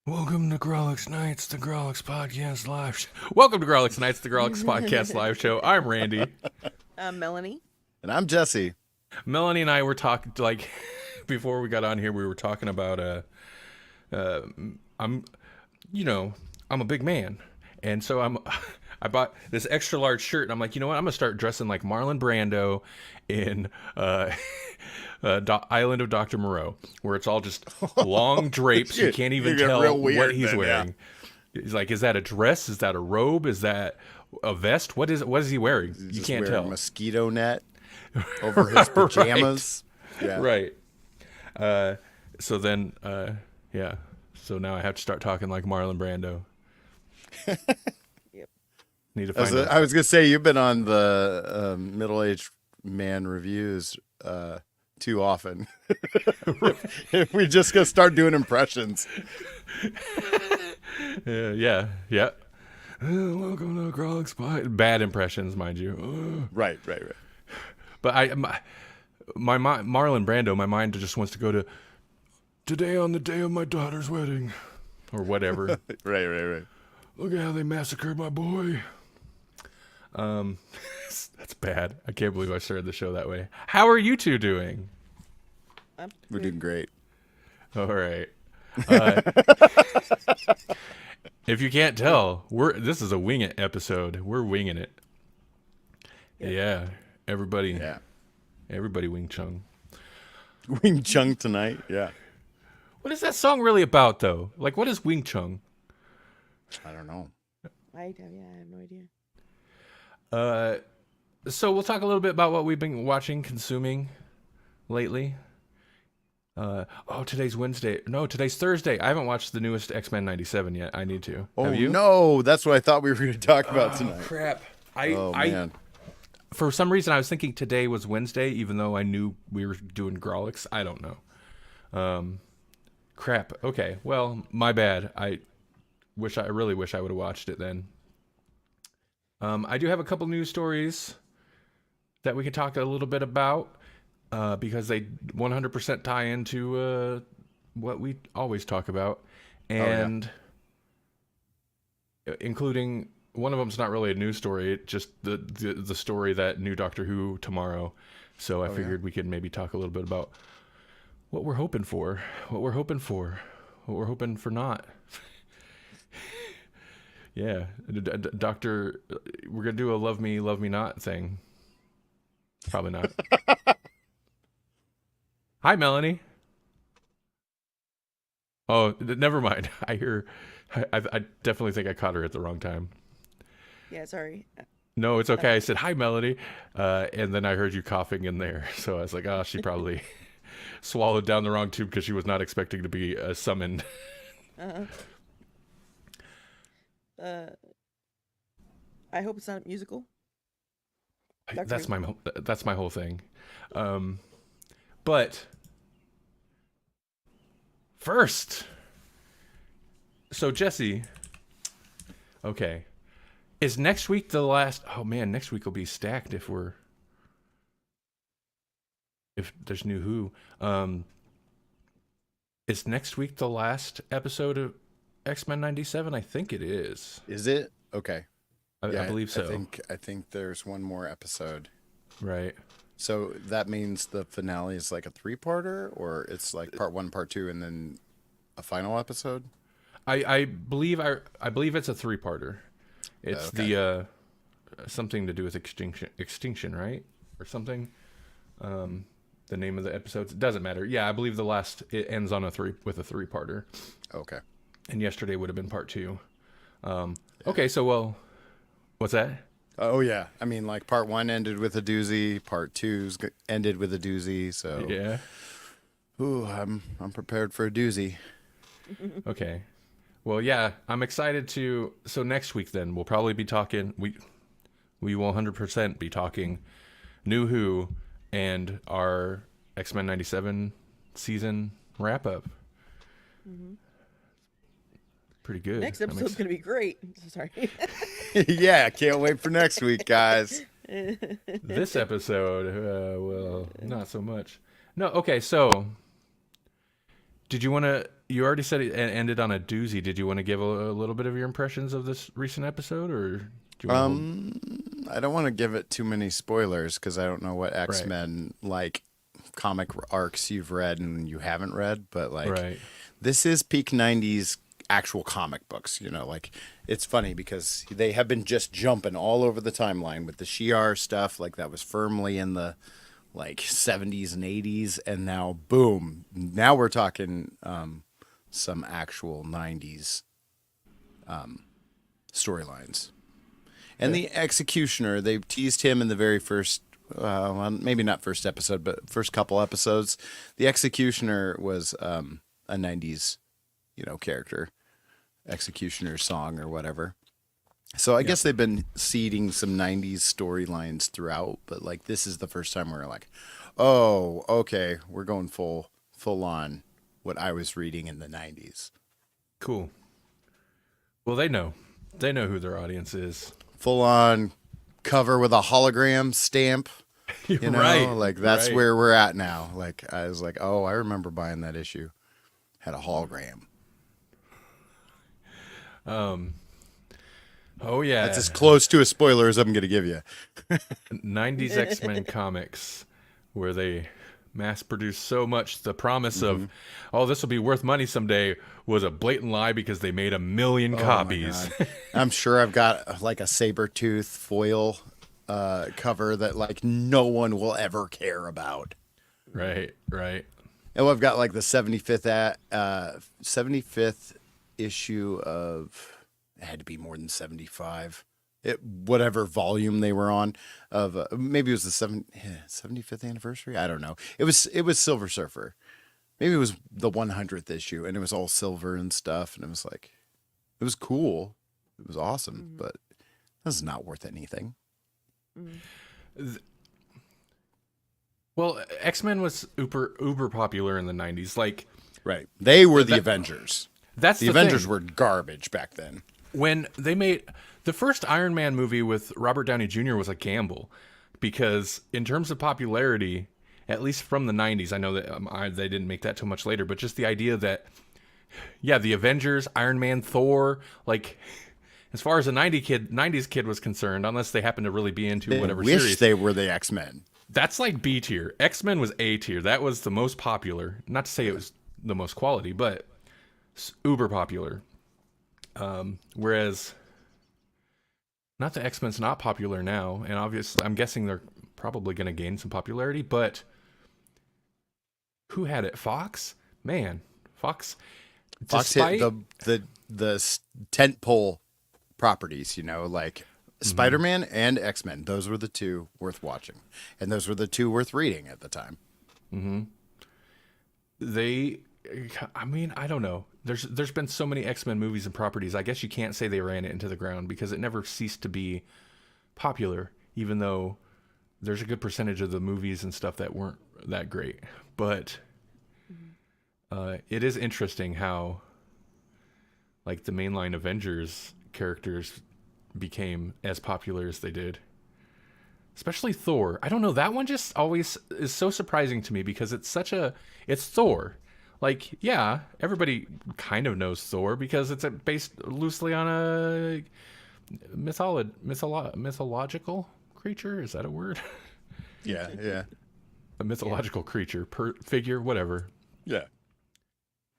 Welcome to Grawlix Nights, the Grawlix Podcast Live Show. Welcome to Grawlix Nights, the Grawlix Podcast Live Show. I'm Randy. Melanie. And I'm Jesse. Melanie and I were talking, like, before we got on here, we were talking about, I'm a big man. And so I bought this extra large shirt, and I'm like, you know what? I'm going to start dressing like Marlon Brando in Island of Dr. Moreau, where it's all just long drapes. You can't even tell what he's wearing. Yeah. He's like, is that a dress? Is that a robe? Is that a vest? What is he wearing? You can't tell. A mosquito net over his pajamas. Right. Yeah. Right. So then, yeah. So now I have to start talking like Marlon Brando. Yep. Need to find I was going to say, you've been on the middle-aged man reviews too often. If we just going to start doing impressions. Yeah. Welcome to Grawlix Podcast. Bad impressions, mind you. Right. But my Marlon Brando, my mind just wants to go to today on the day of my daughter's wedding, or whatever. Right. Look at how they massacred my boy. That's bad. I can't believe I started the show that way. How are you two doing? We're doing great. All right. If you can't tell, this is a wing it episode. We're winging it. Yeah. Everybody Wing Chun. Wing Chun tonight. Yeah. What is that song really about, though? Like, what is Wing Chun? I don't know. I have no idea. So we'll talk a little bit about what we've been watching, consuming lately. Today's Wednesday. No, today's Thursday. I haven't watched the newest X-Men 97 yet. I need to. Oh, Have you? No. That's what I thought we were going to talk about tonight. Crap. Man. For some reason, I was thinking today was Wednesday, even though I knew we were doing Grawlix. I don't know. Crap. Okay. Well, my bad. I really wish I would have watched it then. I do have a couple news stories that we can talk a little bit about because they 100% tie into what we always talk about, and including one of them's not really a news story, it's just the story that new Doctor Who tomorrow. So I figured we could maybe talk a little bit about what we're hoping for, what we're hoping for not. Yeah, Doctor, we're gonna do a love me not thing. Probably not. Hi, Melanie. Oh, never mind. I definitely think I caught her at the wrong time. Yeah, sorry. No, it's okay. I said hi, Melanie, and then I heard you coughing in there, so I was like, she probably swallowed down the wrong tube because she was not expecting to be summoned. I hope it's not a musical. That's my whole thing. But first, so Jesse, okay, is next week the last? Oh man, next week will be stacked if there's new Who. Is next week the last episode of X-Men 97? I think it is. Is it? Okay. I believe so. I think there's one more episode. Right. So that means the finale is like a 3-parter, or it's like part 1, part 2, and then a final episode? I believe it's a 3-parter. It's the something to do with extinction, right? Or something. The name of the episodes, it doesn't matter. Yeah, I believe it ends on with a 3-parter. Okay. And yesterday would have been part 2. Okay, so what's that? Oh yeah, I mean, like part 1 ended with a doozy, part 2's ended with a doozy. So yeah. Ooh, I'm prepared for a doozy. Okay. Well, yeah, I'm excited to. So next week, then we'll probably be talking. We will 100% be talking New Who and our X-Men 97 season wrap up. Mm-hmm. Pretty good. Next episode's going to be great. Sorry. Yeah, can't wait for next week, guys. This episode, well, not so much. No, okay, so did you want to you already said it ended on a doozy. Did you want to give a little bit of your impressions of this recent episode, or do you want to I don't want to give it too many spoilers because I don't know what Right. X-Men like comic arcs you've read and you haven't read, but like Right. this is peak 90s actual comic books, you know, like it's funny because they have been just jumping all over the timeline with the Shi'ar stuff, like that was firmly in the like 70s and 80s, and now boom, now we're talking some actual 90s storylines. And the Executioner, they teased him in the very first, well, maybe not first episode, but first couple episodes. The Executioner was a 90s, you know, character, Executioner song or whatever. So I guess they've been seeding some 90s storylines throughout, but like this is the first time we're like, oh, okay, we're going full on what I was reading in the 90s. Cool. Well, they know who their audience is. Full on cover with a hologram stamp. You know, Right. like that's Right. where we're at now. Like I was like, oh, I remember buying that issue. Had a hologram. Oh yeah. That's as close to a spoiler as I'm going to give you. 90s X-Men comics where they mass produced so much. The promise of, oh, this will be worth money someday was a blatant lie because they made 1 million copies. God. I'm sure I've got like a saber tooth foil cover that like no one will ever care about. Right. And I've got like the 75th issue of, it had to be more than 75. Whatever volume they were on of maybe it was the 75th anniversary. I don't know. It was Silver Surfer. Maybe it was the 100th issue, and it was all silver and stuff, and it was like, it was cool. It was awesome, but this is not worth anything. Well, X-Men was uber popular in the 90s. Like, Right. They were the Avengers. that's The the Avengers thing. were garbage back then. When they made the first Iron Man movie with Robert Downey Jr. was a gamble because in terms of popularity, at least from the 90s, I know that they didn't make that too much later, but just the idea that, yeah, the Avengers, Iron Man, Thor, like as far as a 90s kid was concerned, unless they happened to really be into They whatever wish series, they were the X-Men. that's like B tier. X-Men was A tier. That was the most popular. Not to say it was the most quality, but uber popular. Whereas, not that X-Men's not popular now, and obviously, I'm guessing they're probably going to gain some popularity, but who had it? Fox? Man, Fox. Fox hit the tentpole properties, you know, like Spider-Man and X-Men. Those were the two worth watching, and those were the two worth reading at the time. I mean, I don't know. There's been so many X-Men movies and properties. I guess you can't say they ran it into the ground because it never ceased to be popular, even though there's a good percentage of the movies and stuff that weren't that great. But it is interesting how like the mainline Avengers characters became as popular as they did. Especially Thor. I don't know, that one just always is so surprising to me because it's Thor. Like, yeah, everybody kind of knows Thor because it's based loosely on a mythological creature. Is that a word? Yeah, yeah, A mythological creature, figure, whatever. yeah.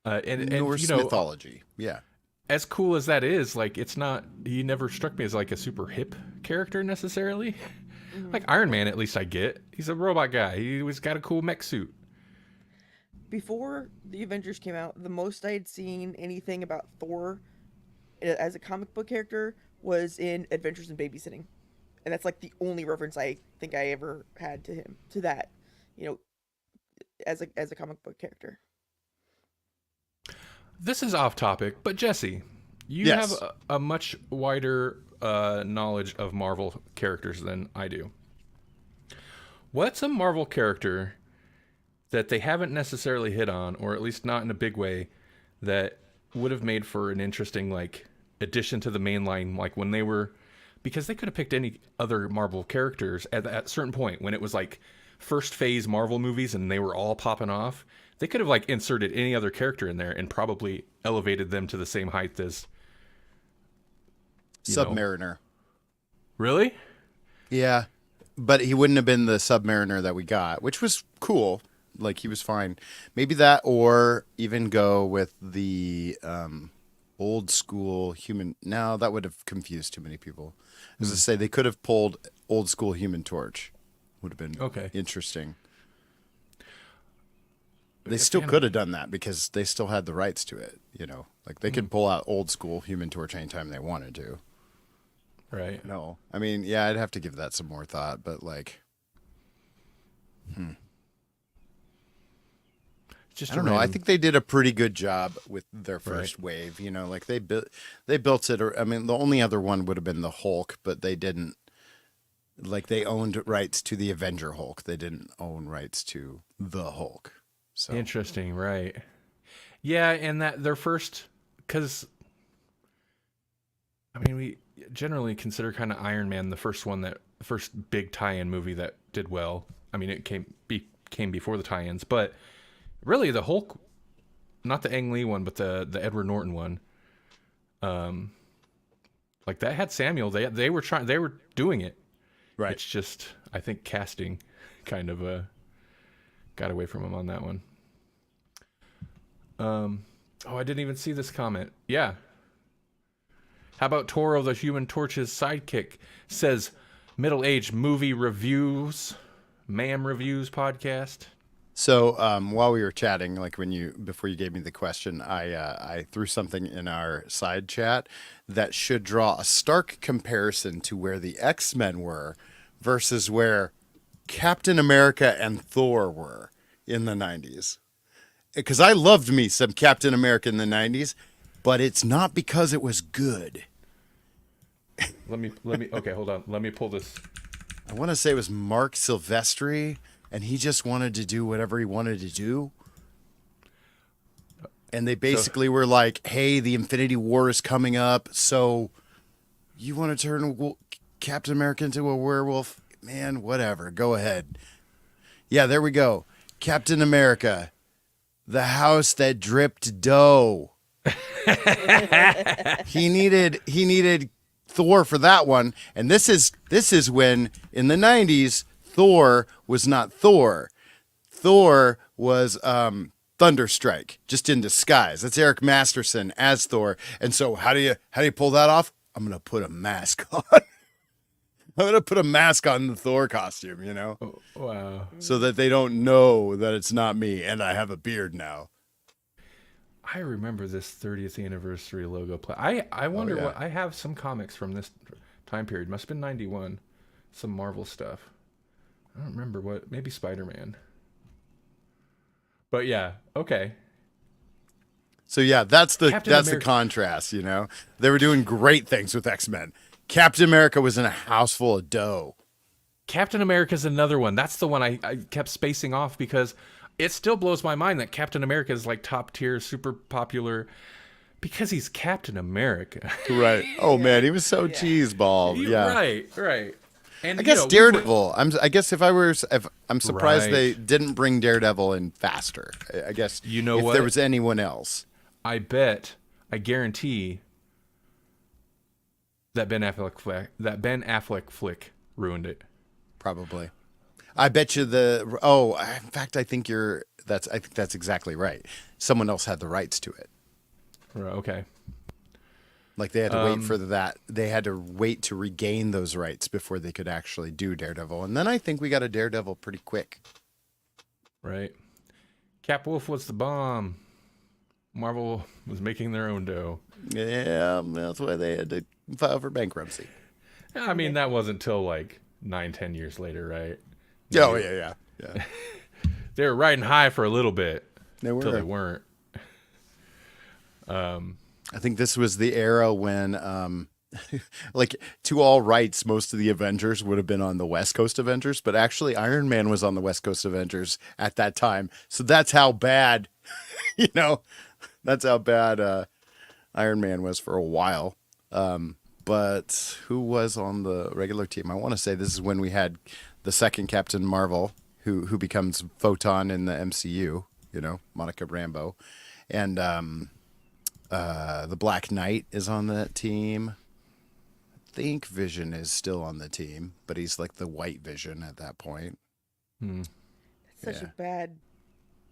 And Norse you know, mythology. Yeah. as cool as that is, like, it's not. He never struck me as like a super hip character necessarily. Like Iron Man, at least I get. He's a robot guy. He's got a cool mech suit. Before the Avengers came out, the most I had seen anything about Thor as a comic book character was in Adventures in Babysitting. And that's like the only reference I think I ever had to him, to that, you know, as a comic book character. This is off topic, but Jesse, you Yes. have a much wider knowledge of Marvel characters than I do. What's a Marvel character that they haven't necessarily hit on, or at least not in a big way, that would have made for an interesting like addition to the main line, like when they were, because they could have picked any other Marvel characters at a certain point when it was like first phase Marvel movies and they were all popping off. They could have like inserted any other character in there and probably elevated them to the same height as, you know. Submariner. Really? Yeah, but he wouldn't have been the Submariner that we got, which was cool. Like, he was fine. Maybe that, or even go with the old school human. No, that would have confused too many people. As I say, they could have pulled old school Human Torch. Would have been Okay. interesting. They still could have done that because they still had the rights to it. You know, like they could pull out old school Human Torch anytime they wanted to. Right. No, I mean, yeah, I'd have to give that some more thought, but like, Just I don't know. I think they did a pretty good job with their first wave. You know, like they built it. I mean, the only other one would have been the Hulk, but they didn't. Like, they owned rights to the Avenger Hulk. They didn't own rights to the Hulk. So Interesting, right? Yeah, and that their first, because I mean, we generally consider kind of Iron Man the first big tie-in movie that did well. I mean, it came before the tie-ins, but really the Hulk, not the Ang Lee one, but the Edward Norton one, like that had Samuel. They were doing it. right. It's just, I think casting kind of got away from him on that one. I didn't even see this comment. Yeah. How about Toro, the Human Torch's sidekick, says middle-aged movie reviews, ma'am reviews podcast. So while we were chatting, like before you gave me the question, I threw something in our side chat that should draw a stark comparison to where the X-Men were versus where Captain America and Thor were in the 90s. Because I loved me some Captain America in the 90s, but it's not because it was good. Let me okay, hold on. Let me pull this. I want to say it was Mark Silvestri, and he just wanted to do whatever he wanted to do. And they basically were like, hey, the Infinity War is coming up, so you want to turn Captain America into a werewolf? Man, whatever. Go ahead. Yeah, there we go. Captain America, the house that dripped dough. He needed Thor for that one, and this is when in the 90s Thor was not Thor. Thor was Thunderstrike, just in disguise. That's Eric Masterson as Thor. And so how do you pull that off? I'm gonna put a mask on. I'm gonna put a mask on the Thor costume, you know? Oh, wow. So that they don't know that it's not me, and I have a beard now. I remember this 30th anniversary logo play. I wonder yeah. what I have some comics from this time period. Must have been 91. Some Marvel stuff. I don't remember what. Maybe Spider-Man. But yeah, okay. So yeah, that's the Captain the America. contrast, you know? They were doing great things with X-Men. Captain America was in a house full of dough. Captain America's another one. That's the one I kept spacing off because it still blows my mind that Captain America is like top tier, super popular because he's Captain America. Right. Oh man, he was so cheeseball. Yeah. Right. And I guess Daredevil. I'm surprised Right. they didn't bring Daredevil in faster. I guess You know if what? there was anyone else. I guarantee that Ben Affleck flick ruined it. Probably. I bet you in fact I think that's exactly right. Someone else had the rights to it. Okay. Like they had to wait for that. They had to wait to regain those rights before they could actually do Daredevil. And then I think we got a Daredevil pretty quick. Right. Cap Wolf was the bomb. Marvel was making their own dough. Yeah, that's why they had to file for bankruptcy. I mean, that wasn't till like 9-10 years later, right? Oh, yeah. They were riding high for a little bit They were. until they weren't. I think this was the era when, like, to all rights, most of the Avengers would have been on the West Coast Avengers, but actually Iron Man was on the West Coast Avengers at that time. So that's how bad, that's how bad Iron Man was for a while. But who was on the regular team? I want to say this is when we had the second Captain Marvel, who becomes Photon in the MCU. Monica Rambeau. And the Black Knight is on that team. I think Vision is still on the team, but he's like the White Vision at that point. That's such a bad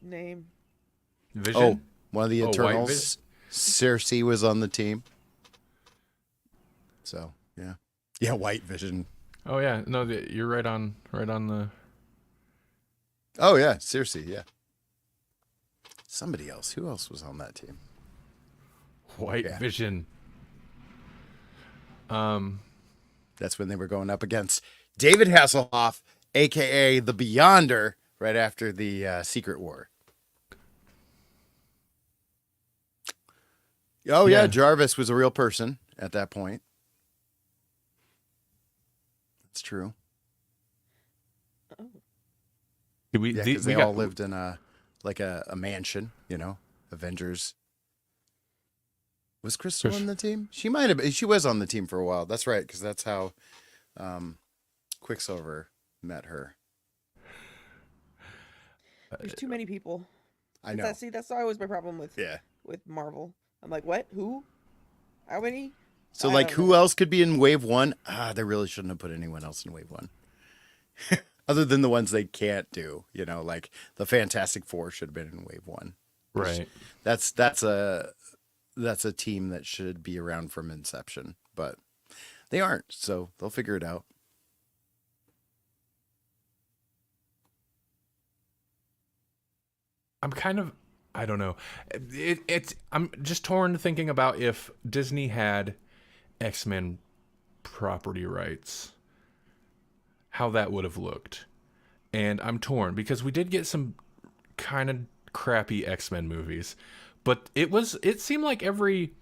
name. Vision. Oh, one of the White Eternals. Vision? Cersei was on the team. So yeah, White Vision. Oh yeah, no, you're right on the. Oh yeah, Cersei. Yeah. Somebody else. Who else was on that team? White Vision. That's when they were going up against David Hasselhoff, aka the Beyonder, right after the Secret War. Oh yeah, Jarvis was a real person at that point. That's true. Oh. Because they all lived in a mansion, Avengers. Was Crystal on the team? She might have. She was on the team for a while. That's right, because that's how Quicksilver met her. There's too many people. I know. That's always my problem with Marvel. I'm like, what? Who? How many? So, who else could be in Wave 1? They really shouldn't have put anyone else in Wave 1. Other than the ones they can't do, like the Fantastic Four should have been in Wave 1. Right. That's a team that should be around from inception, but they aren't, so they'll figure it out. I don't know. I'm just torn thinking about if Disney had X-Men property rights, how that would have looked. And I'm torn because we did get some kind of crappy X-Men movies, but it seemed like every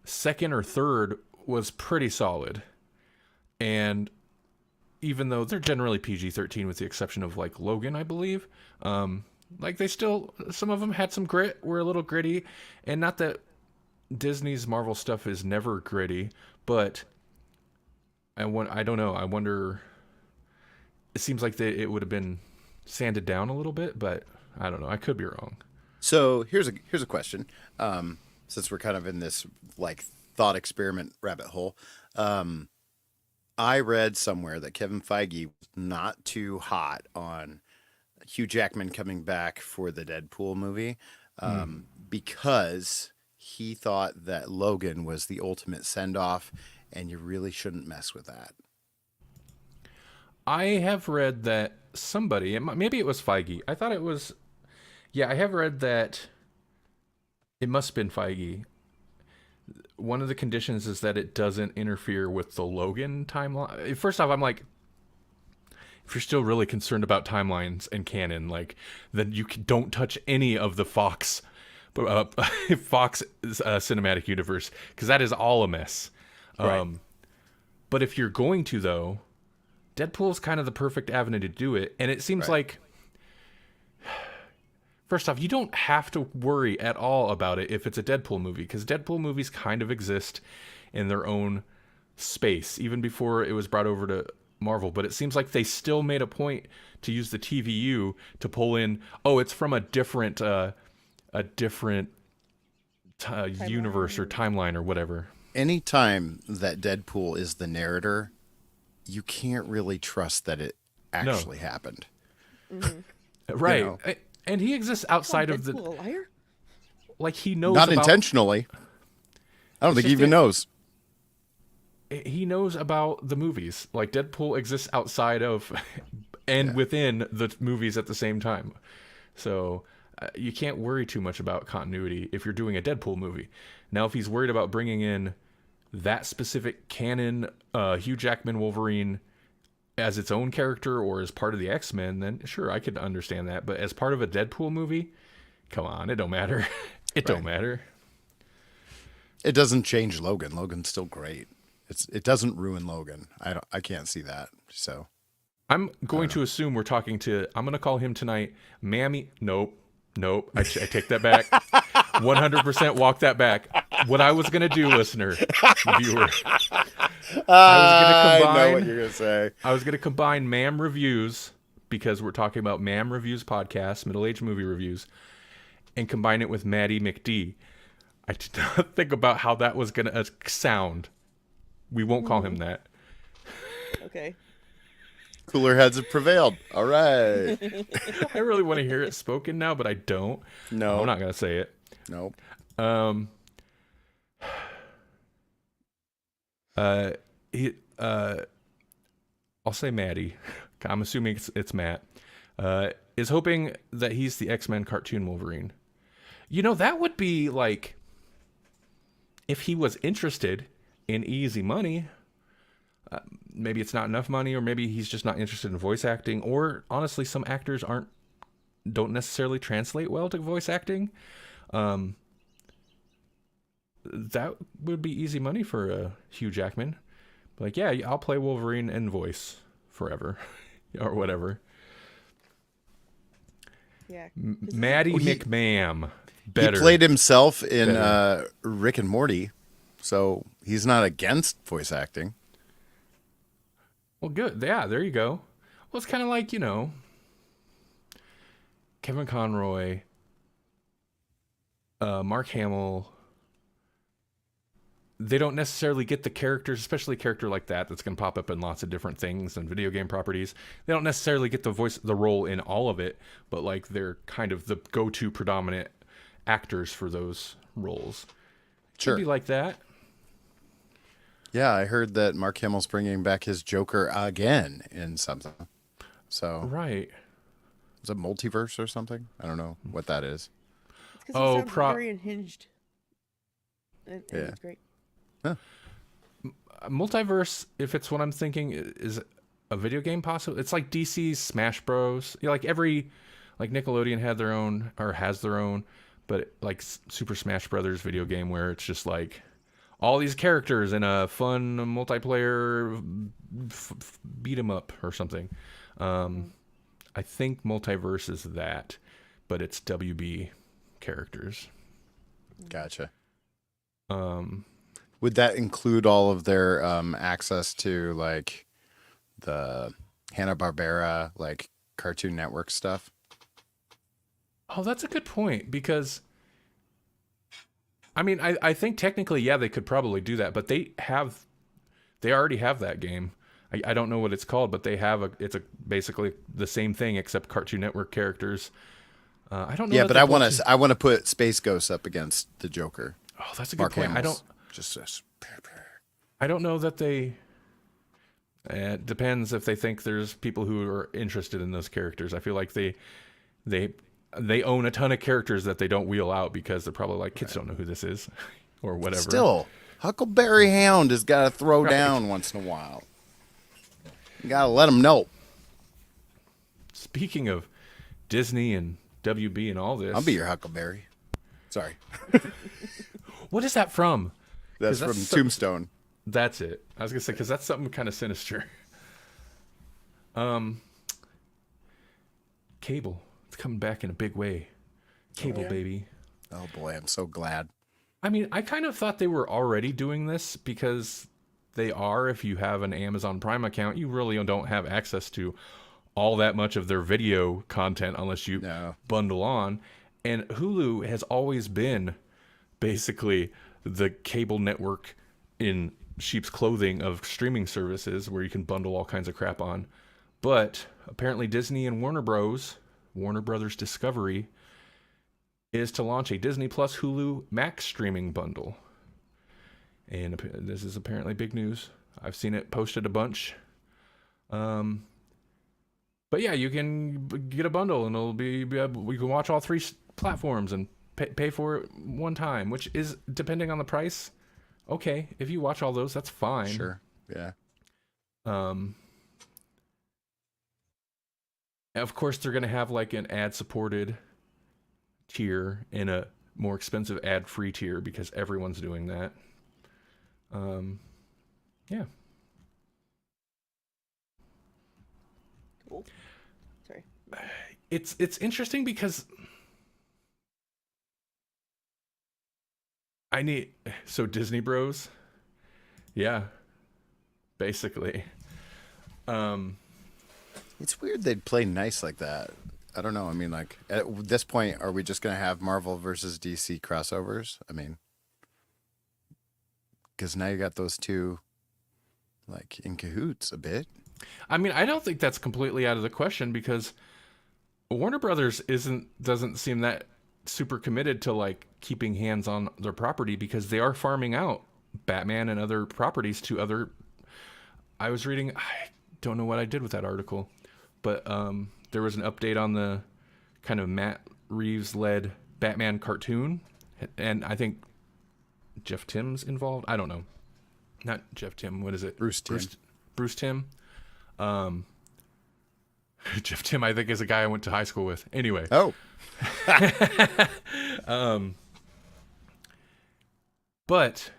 second or third was pretty solid. And even though they're generally PG-13 with the exception of like Logan, I believe, some of them had some grit, were a little gritty, and not that Disney's Marvel stuff is never gritty, but I don't know. I wonder. It seems like it would have been sanded down a little bit, but I don't know. I could be wrong. So here's a question. Since we're kind of in this like thought experiment rabbit hole, I read somewhere that Kevin Feige was not too hot on Hugh Jackman coming back for the Deadpool movie, because he thought that Logan was the ultimate send-off, and you really shouldn't mess with that. I have read that maybe it was Feige. I thought it was, I have read that it must have been Feige. One of the conditions is that it doesn't interfere with the Logan timeline. First off, I'm like, if you're still really concerned about timelines and canon, then you don't touch any of the Fox cinematic universe, because that is all a mess. Right. But if you're going to, though, Deadpool is kind of the perfect avenue to do it, and it seems like, first off, you don't have to worry at all about it if it's a Deadpool movie, because Deadpool movies kind of exist in their own space, even before it was brought over to Marvel. But it seems like they still made a point to use the TVU to pull in, it's from a different universe or timeline or whatever. Anytime that Deadpool is the narrator, you can't really trust that it actually happened. Mm-hmm. Right. And he exists outside of the... A liar? Like, he knows Not about... intentionally. I don't think he even knows. He knows about the movies. Like, Deadpool exists outside of and within the movies at the same time. So you can't worry too much about continuity if you're doing a Deadpool movie. Now, if he's worried about bringing in that specific canon Hugh Jackman Wolverine as its own character or as part of the X-Men, then sure, I could understand that. But as part of a Deadpool movie, come on, it don't matter. Don't matter. It doesn't change Logan. Logan's still great. It doesn't ruin Logan. I can't see that. So I'm going to assume we're talking to, I'm going to call him tonight, Mammy. Nope. I take that back. 100% walk that back. What I was going to do, listener, viewer, I know what you're going to say. I was going to combine Mam reviews because we're talking about Mam Reviews podcast, middle-aged movie reviews, and combine it with Maddie McD. I did not think about how that was going to sound. We won't call him that. Okay. Cooler heads have prevailed. All right. I really want to hear it spoken now, but I don't. No. I'm not going to say it. Nope. I'll say Maddie. I'm assuming it's Matt. Is hoping that he's the X-Men cartoon Wolverine. You know, that would be like, if he was interested in easy money, maybe it's not enough money, or maybe he's just not interested in voice acting, or honestly, some actors don't necessarily translate well to voice acting. That would be easy money for Hugh Jackman. Like, yeah, I'll play Wolverine and voice forever, or whatever. Yeah. Maddie McMahon. Better. He played himself in Rick and Morty, so he's not against voice acting. Well, good. Yeah, there you go. Well, it's kind of like, Kevin Conroy, Mark Hamill. They don't necessarily get the characters, especially a character like that's going to pop up in lots of different things and video game properties. They don't necessarily get the role in all of it, but like they're kind of the go-to predominant actors for those roles. Sure. Could be like that. Yeah, I heard that Mark Hamill's bringing back his Joker again in something. So Right. is it multiverse or something? I don't know what that is. It's because he sounds very unhinged. And Yeah. it's great. Multiverse, if it's what I'm thinking, is a video game possible. It's like DC's Smash Bros. Like Nickelodeon had their own, or has their own, but like Super Smash Brothers video game where it's just like all these characters in a fun multiplayer beat 'em up or something. I think Multiverse is that, but it's WB characters. Gotcha. Would that include all of their access to like the Hanna-Barbera, like Cartoon Network stuff? Oh, that's a good point, because I mean, I think technically, yeah, they could probably do that, but they already have that game. I don't know what it's called, but it's basically the same thing except Cartoon Network characters. I don't know. Yeah, but I want to put Space Ghost up against the Joker. Oh, that's a good Mark point. Hamill's just this. I don't know that they. It depends if they think there's people who are interested in those characters. I feel like they own a ton of characters that they don't wheel out because they're probably like, kids don't know who this is, or whatever. Still, Huckleberry Hound has got to throw down once in a while. You got to let them know. Speaking of Disney and WB and all this, I'll be your Huckleberry. Sorry. What is that from? That's from Tombstone. That's it. I was gonna say, because that's something kind of sinister. Cable. It's coming back in a big way. Cable, baby. Oh boy, I'm so glad. I mean, I kind of thought they were already doing this, because they are. If you have an Amazon Prime account, you really don't have access to all that much of their video content unless you bundle on. And Hulu has always been basically the cable network in sheep's clothing of streaming services where you can bundle all kinds of crap on. But apparently Disney and Warner Brothers Discovery, is to launch a Disney Plus Hulu Max streaming bundle. And this is apparently big news. I've seen it posted a bunch. But yeah, you can get a bundle and it'll be, we can watch all three platforms and pay for it one time, which is, depending on the price, okay. If you watch all those, that's fine. Sure. Yeah. Of course, they're going to have like an ad-supported tier and a more expensive ad-free tier because everyone's doing that. Yeah. Cool. Sorry. It's interesting because Disney Bros. Yeah. Basically. It's weird they'd play nice like that. I don't know. I mean, like at this point, are we just gonna have Marvel versus DC crossovers? I mean, because now you got those two like in cahoots a bit. I mean, I don't think that's completely out of the question because Warner Brothers doesn't seem that super committed to like keeping hands on their property because they are farming out Batman and other properties to other. I was reading, I don't know what I did with that article, but there was an update on the kind of Matt Reeves led Batman cartoon, and I think Jeff Tim's involved. I don't know, not Jeff Tim. What is it? Bruce Timm. Bruce Timm. Jeff Tim, I think, is a guy I went to high school with. Anyway. Oh. But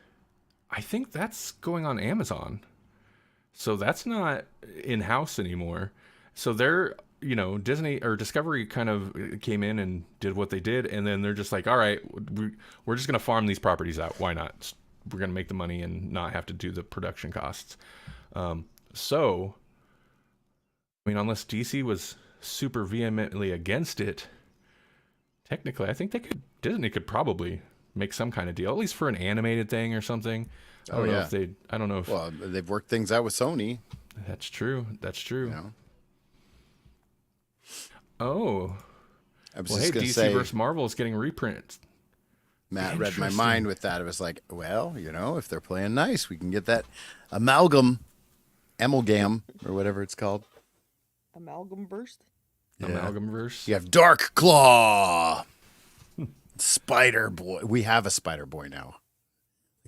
I think that's going on Amazon. So that's not in-house anymore. So they're, Disney or Discovery kind of came in and did what they did. And then they're just like, all right, we're just going to farm these properties out. Why not? We're going to make the money and not have to do the production costs. So, I mean, unless DC was super vehemently against it, technically, I think Disney could probably make some kind of deal, at least for an animated thing or something. I don't know if Well, they've worked things out with Sony. That's true. You know? Oh. I was Well, just hey, gonna DC say, versus Marvel is getting reprints. Matt read my Interesting. mind with that. It was like, well, if they're playing nice, we can get that amalgam, or whatever it's called. Amalgam burst. Yeah. Amalgamverse. You have Dark Claw, Spider Boy. We have a Spider Boy now.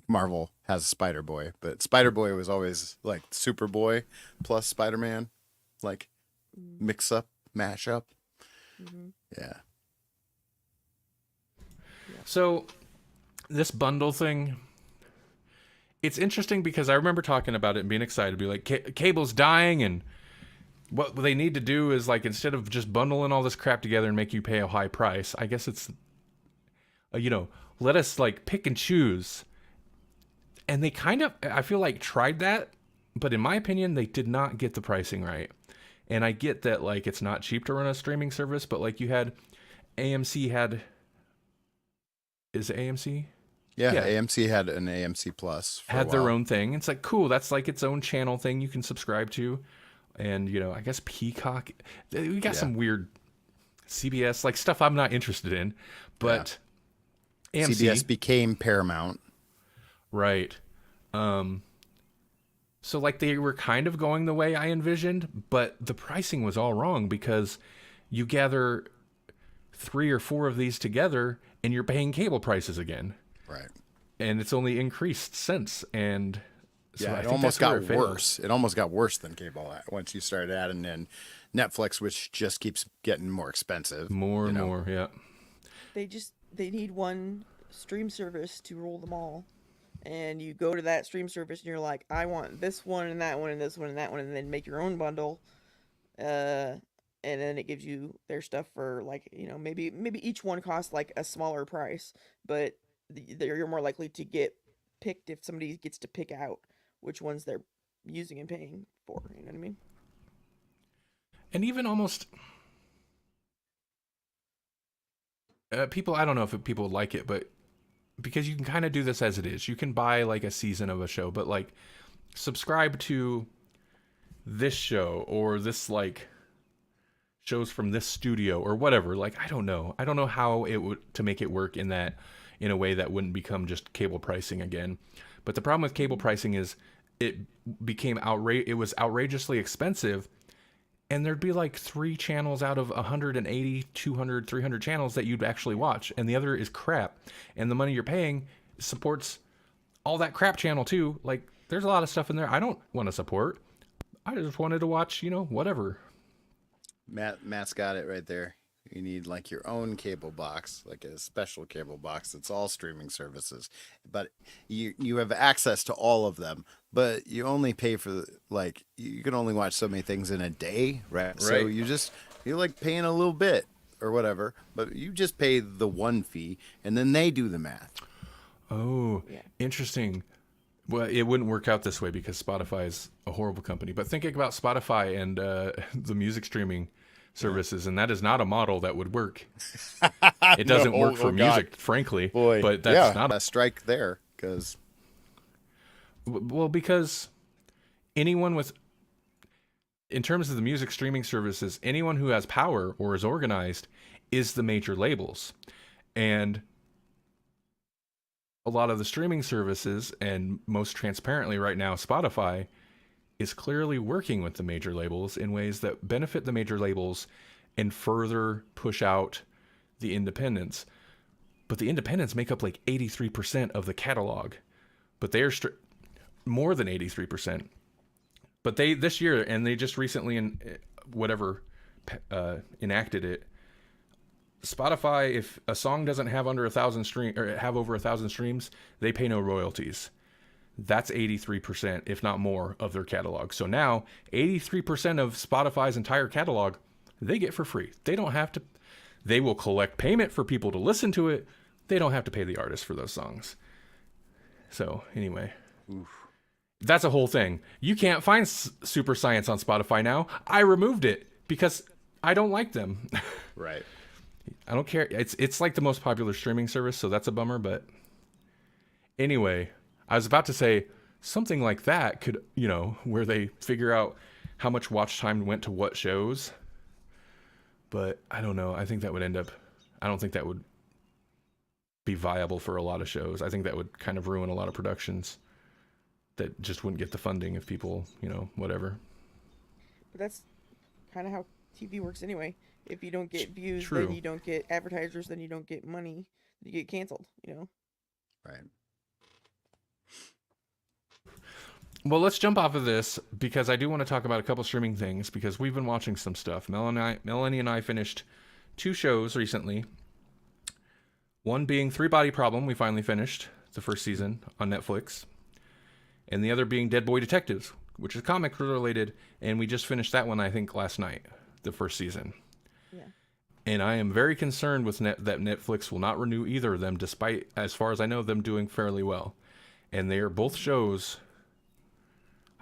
Marvel has a Spider Boy, but Spider Boy was always like Superboy plus Spider Man, like mix up, mash up. Mm-hmm. Yeah. So, this bundle thing, it's interesting because I remember talking about it and being excited, be like, cable's dying, and what they need to do is, like, instead of just bundling all this crap together and make you pay a high price, I guess it's, let us, like, pick and choose. And they kind of, I feel like, tried that, but in my opinion, they did not get the pricing right. And I get that, like, it's not cheap to run a streaming service, but, like, you had, is it AMC? Yeah, Yeah. AMC had an AMC Plus. For a Had their while. own thing. It's like, cool, that's like its own channel thing you can subscribe to. And, I guess Peacock, we got some weird CBS, like stuff I'm not interested in. But AMC. CBS became Paramount. Right. So, like, they were kind of going the way I envisioned, but the pricing was all wrong because you gather 3 or 4 of these together and you're paying cable prices again. Right. And it's only increased since. And so Yeah, I it think almost that's where got it failed. worse. It almost got worse than cable once you started adding in Netflix, which just keeps getting more expensive. More and more, yeah. They need one stream service to rule them all. And you go to that stream service and you're like, I want this one and that one and this one and that one, and then make your own bundle. And then it gives you their stuff for, like, maybe each one costs like a smaller price, but you're more likely to get picked if somebody gets to pick out which ones they're using and paying for. You know what I mean? And even almost people, I don't know if people like it, but because you can kind of do this as it is. You can buy like a season of a show, but like subscribe to this show or this like shows from this studio or whatever. Like, I don't know how it would to make it work in a way that wouldn't become just cable pricing again. But the problem with cable pricing is it became it was outrageously expensive, and there'd be like 3 channels out of 180, 200, 300 channels that you'd actually watch, and the other is crap. And the money you're paying supports all that crap channel too. Like, there's a lot of stuff in there I don't want to support. I just wanted to watch, whatever. Matt's got it right there. You need like your own cable box, like a special cable box that's all streaming services. But you have access to all of them, but you only pay for like you can only watch so many things in a day, right? So you're like paying a little bit or whatever, but you just pay the one fee and then they do the math. Oh, interesting. Well, it wouldn't work out this way because Spotify is a horrible company. But thinking about Spotify and the music streaming services, and that is not a model that would work. It doesn't work for music, frankly. Boy, but that's not a strike there because because anyone with, in terms of the music streaming services, anyone who has power or is organized is the major labels. And a lot of the streaming services, and most transparently right now, Spotify, is clearly working with the major labels in ways that benefit the major labels and further push out the independents. But the independents make up like 83% of the catalog. But they're more than 83%. But they, this year, and they just recently enacted it, Spotify, if a song doesn't have under 1,000 stream or have over 1,000 streams, they pay no royalties. That's 83%, if not more, of their catalog. So now 83% of Spotify's entire catalog, they get for free. They don't have to, they will collect payment for people to listen to it. They don't have to pay the artist for those songs. So anyway, that's a whole thing. You can't find Super Science on Spotify now. I removed it because I don't like them. right. I don't care. It's like the most popular streaming service, so that's a bummer. But anyway, I was about to say something like that could, where they figure out how much watch time went to what shows. But I don't know. I think that would I don't think that would be viable for a lot of shows. I think that would kind of ruin a lot of productions that just wouldn't get the funding if people, whatever. But that's kind of how TV works anyway. If you don't get views, True. then you don't get advertisers, then you don't get money, you get canceled, Right. Well, let's jump off of this because I do want to talk about a couple streaming things because we've been watching some stuff. Melanie and I finished 2 shows recently. One being Three Body Problem, we finally finished the first season on Netflix. And the other being Dead Boy Detectives, which is comic related, and we just finished that one, I think, last night, the first season. Yeah. And I am very concerned with that Netflix will not renew either of them, despite, as far as I know, them doing fairly well. And they are both shows.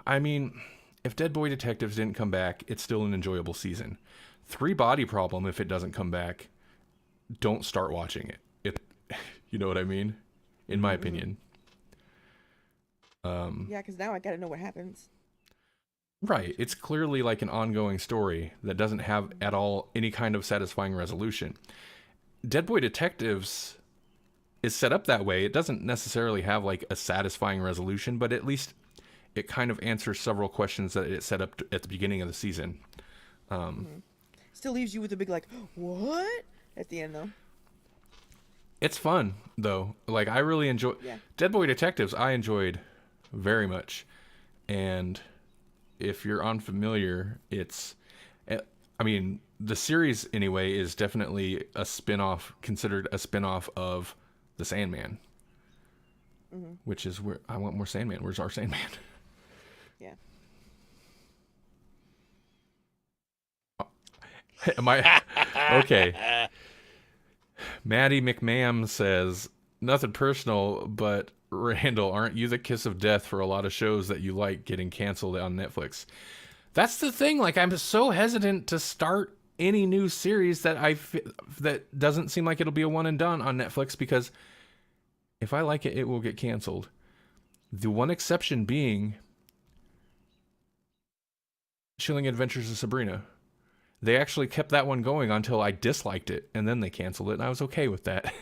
I mean, if Dead Boy Detectives didn't come back, it's still an enjoyable season. Three Body Problem, if it doesn't come back, don't start watching it. You know what I mean? In my opinion. Yeah, because now I gotta know what happens. Right. It's clearly like an ongoing story that doesn't have at all any kind of satisfying resolution. Dead Boy Detectives is set up that way. It doesn't necessarily have like a satisfying resolution, but at least it kind of answers several questions that it set up at the beginning of the season. Still leaves you with a big like, what? At the end though. It's fun though. Like I really enjoy Dead Boy Detectives. I enjoyed very much. And if you're unfamiliar, the series anyway is definitely considered a spin-off of The Sandman. Which is where I want more Sandman. Where's our Sandman? Yeah. Am I okay? Maddie McMahon says, nothing personal, but Randall, aren't you the kiss of death for a lot of shows that you like getting canceled on Netflix? That's the thing. Like, I'm so hesitant to start any new series that doesn't seem like it'll be a one and done on Netflix, because if I like it, it will get canceled. The one exception being Chilling Adventures of Sabrina. They actually kept that one going until I disliked it, and then they canceled it, and I was okay with that.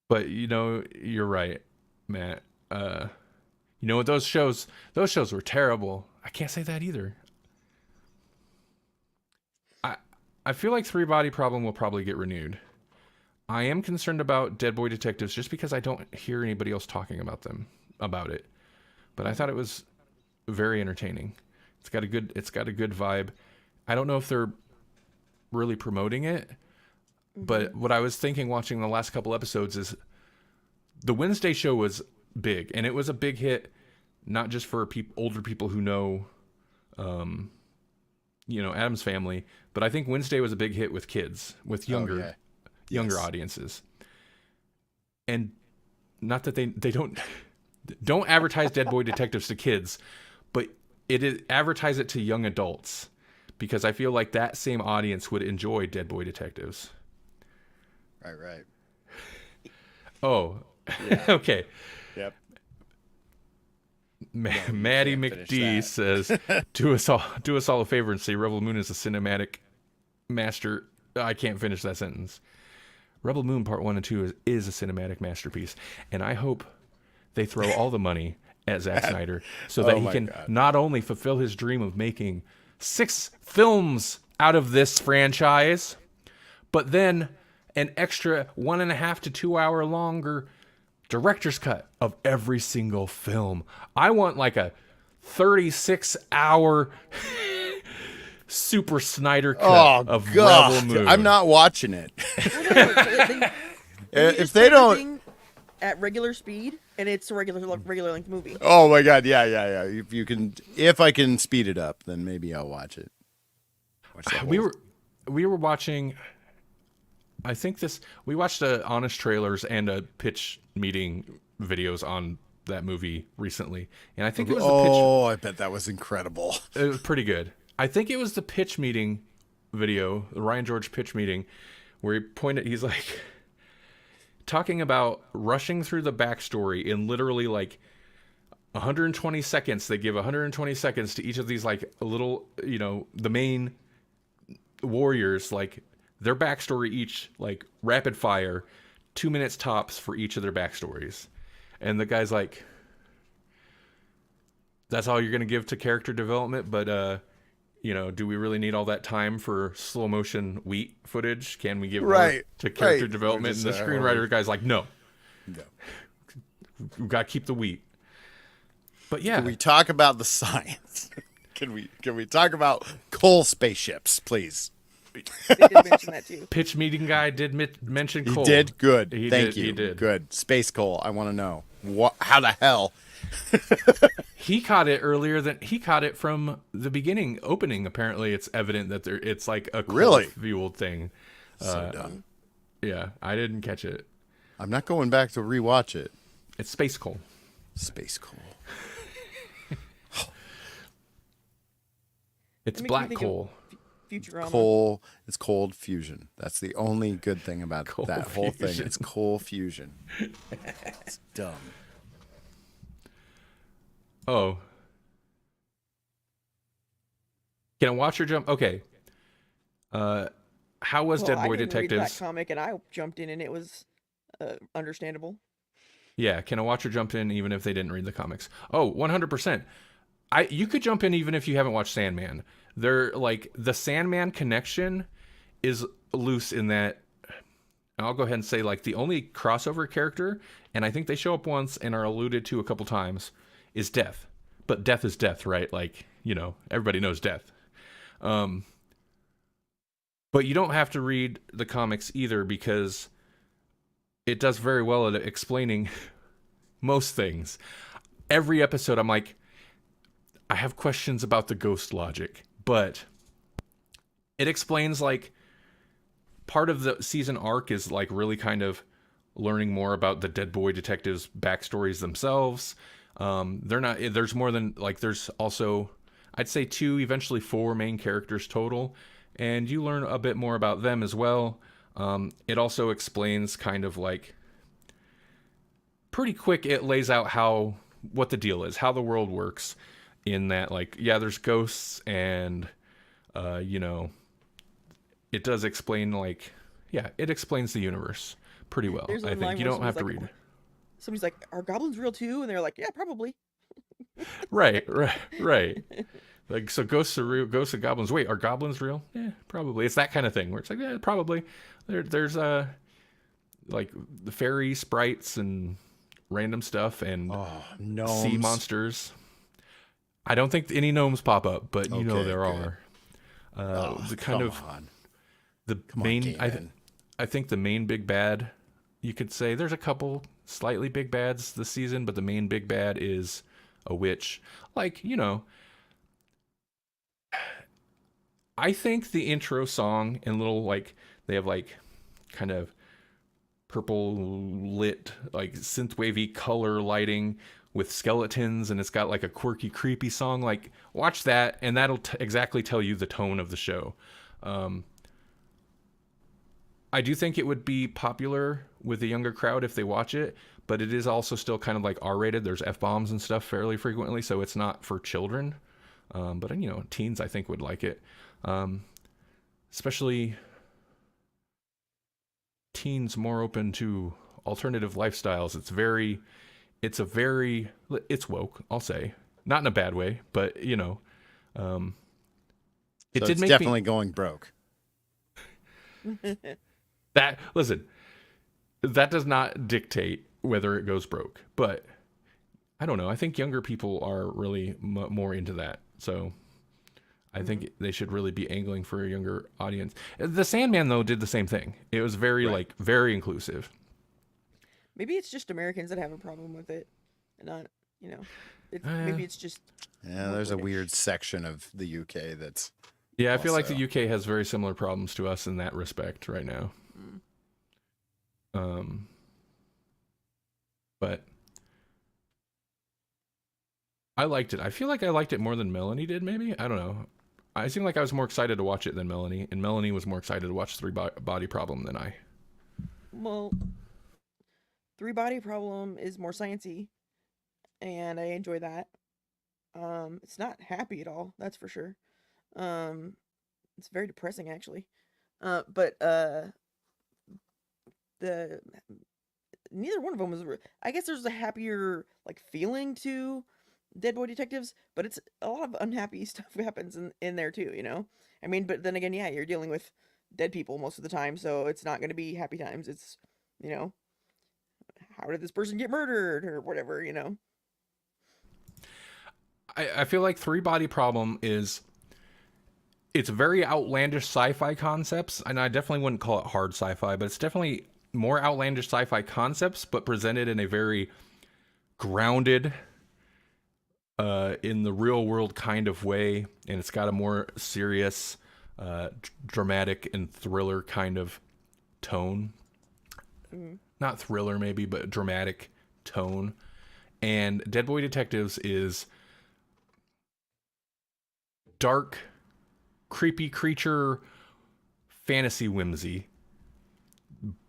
But, you're right, Matt. Those shows were terrible. I can't say that either. I feel like Three Body Problem will probably get renewed. I am concerned about Dead Boy Detectives just because I don't hear anybody else talking about it. But I thought it was very entertaining. It's got a good vibe. I don't know if they're really promoting it, but what I was thinking watching the last couple episodes is the Wednesday show was big, and it was a big hit, not just for older people who know, Addams Family, but I think Wednesday was a big hit with kids, with younger audiences. And not that they don't advertise Dead Boy Detectives to kids, but advertise it to young adults, because I feel like that same audience would enjoy Dead Boy Detectives. Right. Oh, Yeah. okay. Yep. Maddie can't finish McD that. says, do us all a favor and say Rebel Moon is a cinematic master. I can't finish that sentence. Rebel Moon Part 1 and 2 is a cinematic masterpiece, and I hope they throw all the money at Zack Snyder so that Oh he my can God. not only fulfill his dream of making 6 films out of this franchise, but then an extra 1.5 to 2 hour longer director's cut of every single film. I want like a 36-hour Super Snyder cut of Rebel Moon. I'm not watching it. Well, no, they If just they put don't, everything at regular speed, and it's a regular length movie. oh my God, yeah. If I can speed it up, then maybe I'll watch it. Watch the we whole- were watching, I think we watched honest trailers and a pitch meeting videos on that movie recently, and I think it was I bet that was incredible. it was pretty good. I think it was the pitch meeting video, the Ryan George pitch meeting, where he's like talking about rushing through the backstory in literally like 120 seconds. They give 120 seconds to each of these like little, the main warriors, like their backstory, each like rapid fire, 2 minutes tops for each of their backstories. And the guy's like, that's all you're going to give to character development, but do we really need all that time for slow motion wheat footage? Can we give more to character development? And the screenwriter guy's like, no. We've got to keep the wheat. But yeah. Can we talk about the science? Can we talk about coal spaceships, please? They did mention that too. Pitch meeting guy did mention coal. He did? Good. He Thank did, you. He did. Good. Space coal. I want to know. How the hell? He caught it earlier he caught it from the beginning opening. Apparently it's evident that it's like a coal fueled thing. So dumb. Yeah, I didn't catch it. I'm not going back to rewatch it. It's space coal. Space coal. It's It makes me black think of coal. Futurama. Coal. It's cold fusion. That's the only good thing about Cold that whole thing. fusion. It's coal fusion. It's dumb. Oh. Can I watch or jump? Okay. How was Dead Boy I didn't read Detectives? that comic, and I jumped in, and it was understandable. Yeah, can a watcher jump in even if they didn't read the comics? Oh, 100%. You could jump in even if you haven't watched Sandman. They're like the Sandman connection is loose in that I'll go ahead and say like the only crossover character, and I think they show up once and are alluded to a couple times, is Death. But Death is Death, right? Like, everybody knows Death. But you don't have to read the comics either, because it does very well at explaining most things. Every episode, I'm like, I have questions about the ghost logic, but it explains like part of the season arc is like really kind of learning more about the Dead Boy Detectives backstories themselves. There's more than like, there's also, I'd say 2, eventually 4 main characters total. And you learn a bit more about them as well. It also explains kind of like pretty quick. It lays out what the deal is, how the world works, in that like, yeah, there's ghosts, and it does explain like, yeah, it explains the universe pretty well. There's I one think line you where don't have to somebody's read. Somebody's like, "Are goblins real too?" And they're like, "Yeah, probably." Right. Like, so ghosts are real. Ghosts and goblins. Wait, are goblins real? Yeah, probably. It's that kind of thing where it's like, yeah, probably. There's like the fairy sprites and random stuff and Gnomes. sea monsters. I don't think any gnomes pop up, but Okay, there good. are. The kind of on. the Come on, main. Gaiman. I think the main big bad. You could say there's a couple slightly big bads this season, but the main big bad is a witch. Like, I think the intro song and little like they have like kind of purple lit, like synth wavy color lighting with skeletons, and it's got like a quirky, creepy song. Like, watch that, and that'll exactly tell you the tone of the show. I do think it would be popular with the younger crowd if they watch it, but it is also still kind of like R-rated. There's F-bombs and stuff fairly frequently, so it's not for children. But teens I think would like it, especially teens more open to alternative lifestyles. It's woke, I'll say, not in a bad way, but it So did it's make definitely me going broke. that does not dictate whether it goes broke, but I don't know. I think younger people are really more into that, so I think they should really be angling for a younger audience. The Sandman, though, did the same thing. It was very inclusive. Maybe it's just Americans that have a problem with it, and not, maybe it's just. Yeah, there's a weird section of the UK that's. Yeah, I feel like also- the UK has very similar problems to us in that respect right now. But I liked it. I feel like I liked it more than Melanie did, maybe? I don't know. I seem like I was more excited to watch it than Melanie, and Melanie was more excited to watch Three Body Problem than I. Well, Three Body Problem is more sciencey, and I enjoy that. It's not happy at all, that's for sure. It's very depressing actually. But the neither one of them was. I guess there's a happier like feeling to Dead Boy Detectives, but it's a lot of unhappy stuff happens in there too. I mean, but then again, yeah, you're dealing with dead people most of the time, so it's not going to be happy times. It's how did this person get murdered or whatever. I feel like Three Body Problem it's very outlandish sci-fi concepts, and I definitely wouldn't call it hard sci-fi, but it's definitely more outlandish sci-fi concepts, but presented in a very grounded, in the real world kind of way, and it's got a more serious, dramatic and thriller kind of tone. Not thriller maybe, but dramatic tone. And Dead Boy Detectives is dark, creepy creature fantasy whimsy,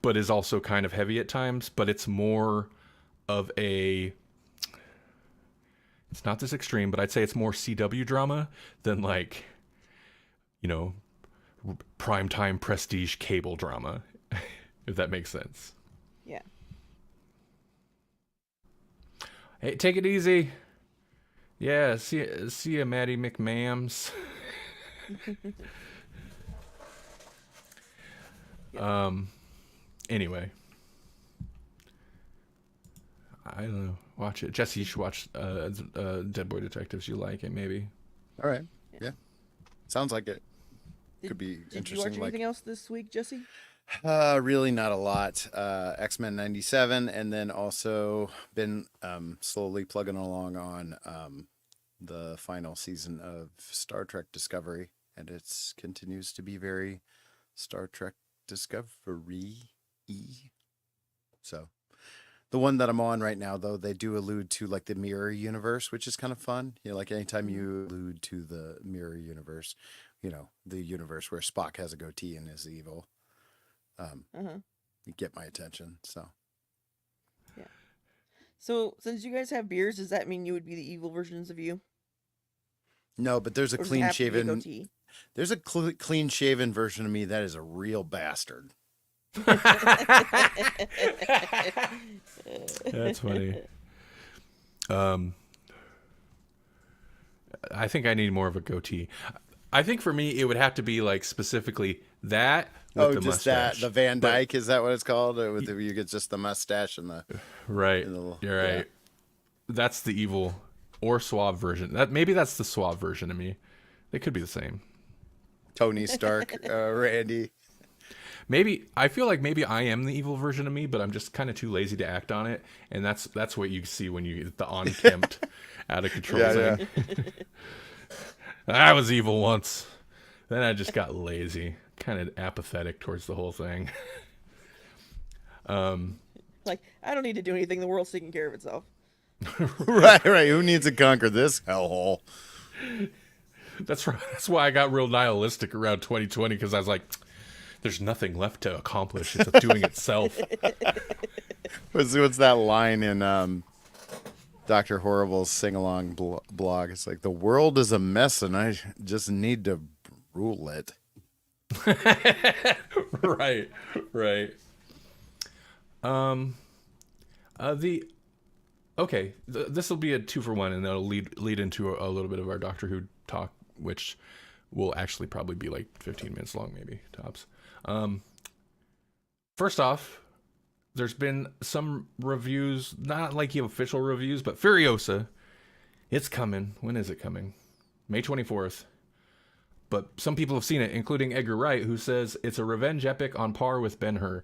but is also kind of heavy at times, but it's more of it's not this extreme, but I'd say it's more CW drama than like, primetime prestige cable drama, if that makes sense. Yeah. Hey, take it easy. Yeah, see ya, Maddie McMams. Anyway, I don't know. Watch it, Jesse. You should watch Dead Boy Detectives. You like it, maybe. All right. Yeah. Sounds like it. Did- Could be Did you interesting. watch anything else this week, Jesse? Really not a lot. X-Men 97, and then also been slowly plugging along on the final season of Star Trek Discovery, and it continues to be very Star Trek Discovery-y. So the one that I'm on right now, though, they do allude to like the mirror universe, which is kind of fun. Like anytime you allude to the mirror universe, the universe where Spock has a goatee and is evil. You get my attention. So Yeah. So since you guys have beards, does that mean you would be the evil versions of you? no, but there's a Or does it have to be a clean shaven. goatee? There's a clean shaven version of me that is a real bastard. That's funny. I think I need more of a goatee. I think for me, it would have to be like specifically that with the just mustache. the Van Dyke, is that what it's called? You get just the mustache and the Right. and You're right. yeah. That's the evil or suave version. Maybe that's the suave version of me. They could be the same. Tony Stark, Randy. Maybe I feel like maybe I am the evil version of me, but I'm just kind of too lazy to act on it, and that's what you see when you get the unkempt, out of control thing. I was evil once, then I just got lazy, kind of apathetic towards the whole thing. Like, I don't need to do anything. The world's taking care of itself. Right. Who needs to conquer this hellhole? That's right. That's why I got real nihilistic around 2020 because I was like, "There's nothing left to accomplish. It's doing itself." What's that line in Dr. Horrible's sing-along blog? It's like, the world is a mess and I just need to rule it. Right. This will be a 2-for-1, and that'll lead into a little bit of our Doctor Who talk, which will actually probably be like 15 minutes long, maybe tops. First off, there's been some reviews, not like official reviews, but Furiosa. It's coming. When is it coming? May 24th. But some people have seen it, including Edgar Wright, who says it's a revenge epic on par with Ben-Hur.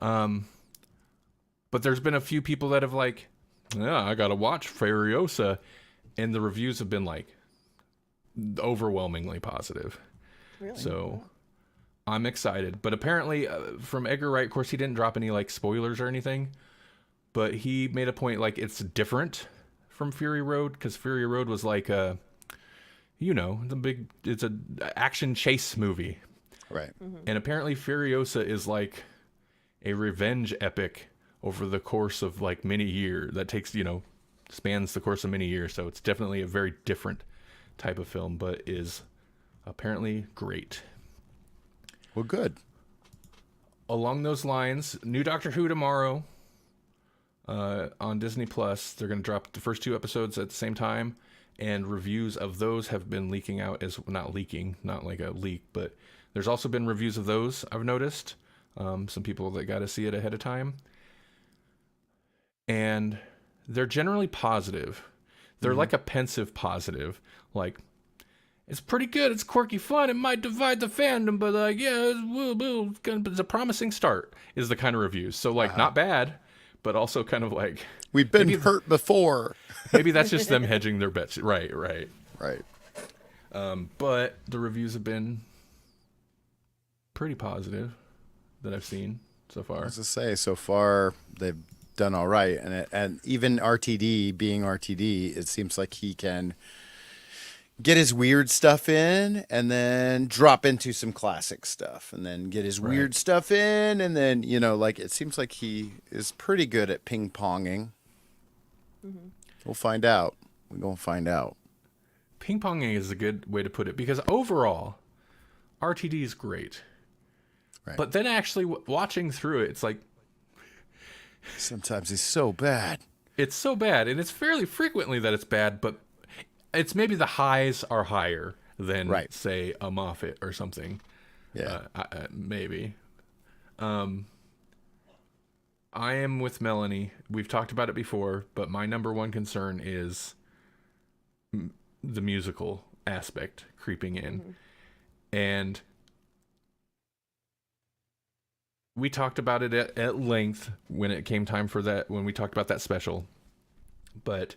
But there's been a few people that have like, yeah, I gotta watch Furiosa, and the reviews have been like overwhelmingly positive. Really? So I'm excited. But apparently, from Edgar Wright, of course, he didn't drop any like spoilers or anything, but he made a point like it's different from Fury Road, because Fury Road was like a, it's a action chase movie. Right. And apparently Furiosa is like a revenge epic over the course of like many years that takes, spans the course of many years. So it's definitely a very different type of film, but is apparently great. Well, good. Along those lines, new Doctor Who tomorrow on Disney Plus. They're going to drop the first 2 episodes at the same time, and reviews of those have been leaking out as not like a leak, but there's also been reviews of those I've noticed. Some people that got to see it ahead of time. And they're generally positive. They're like a pensive positive. Like, it's pretty good. It's quirky fun. It might divide the fandom, but like, yeah, it's a promising start is the kind of reviews. So like, not bad, but also kind of like, we've been hurt before. Maybe that's just them hedging their bets. Right. But the reviews have been pretty positive that I've seen so far. As I say, so far they've done all right, and even RTD being RTD, it seems like he can get his weird stuff in and then drop into some classic stuff and then get his weird stuff in, and then like it seems like he is pretty good at ping-ponging. We'll find out. We're gonna find out. Ping-ponging is a good way to put it, because overall RTD is great. Right. But then actually watching through it, it's like, sometimes he's so bad. It's so bad, and it's fairly frequently that it's bad, but it's maybe the highs are higher than, say, a Moffat or something. Yeah. Maybe. I am with Melanie. We've talked about it before, but my number one concern is the musical aspect creeping in. And we talked about it at length when it came time for that, when we talked about that special. But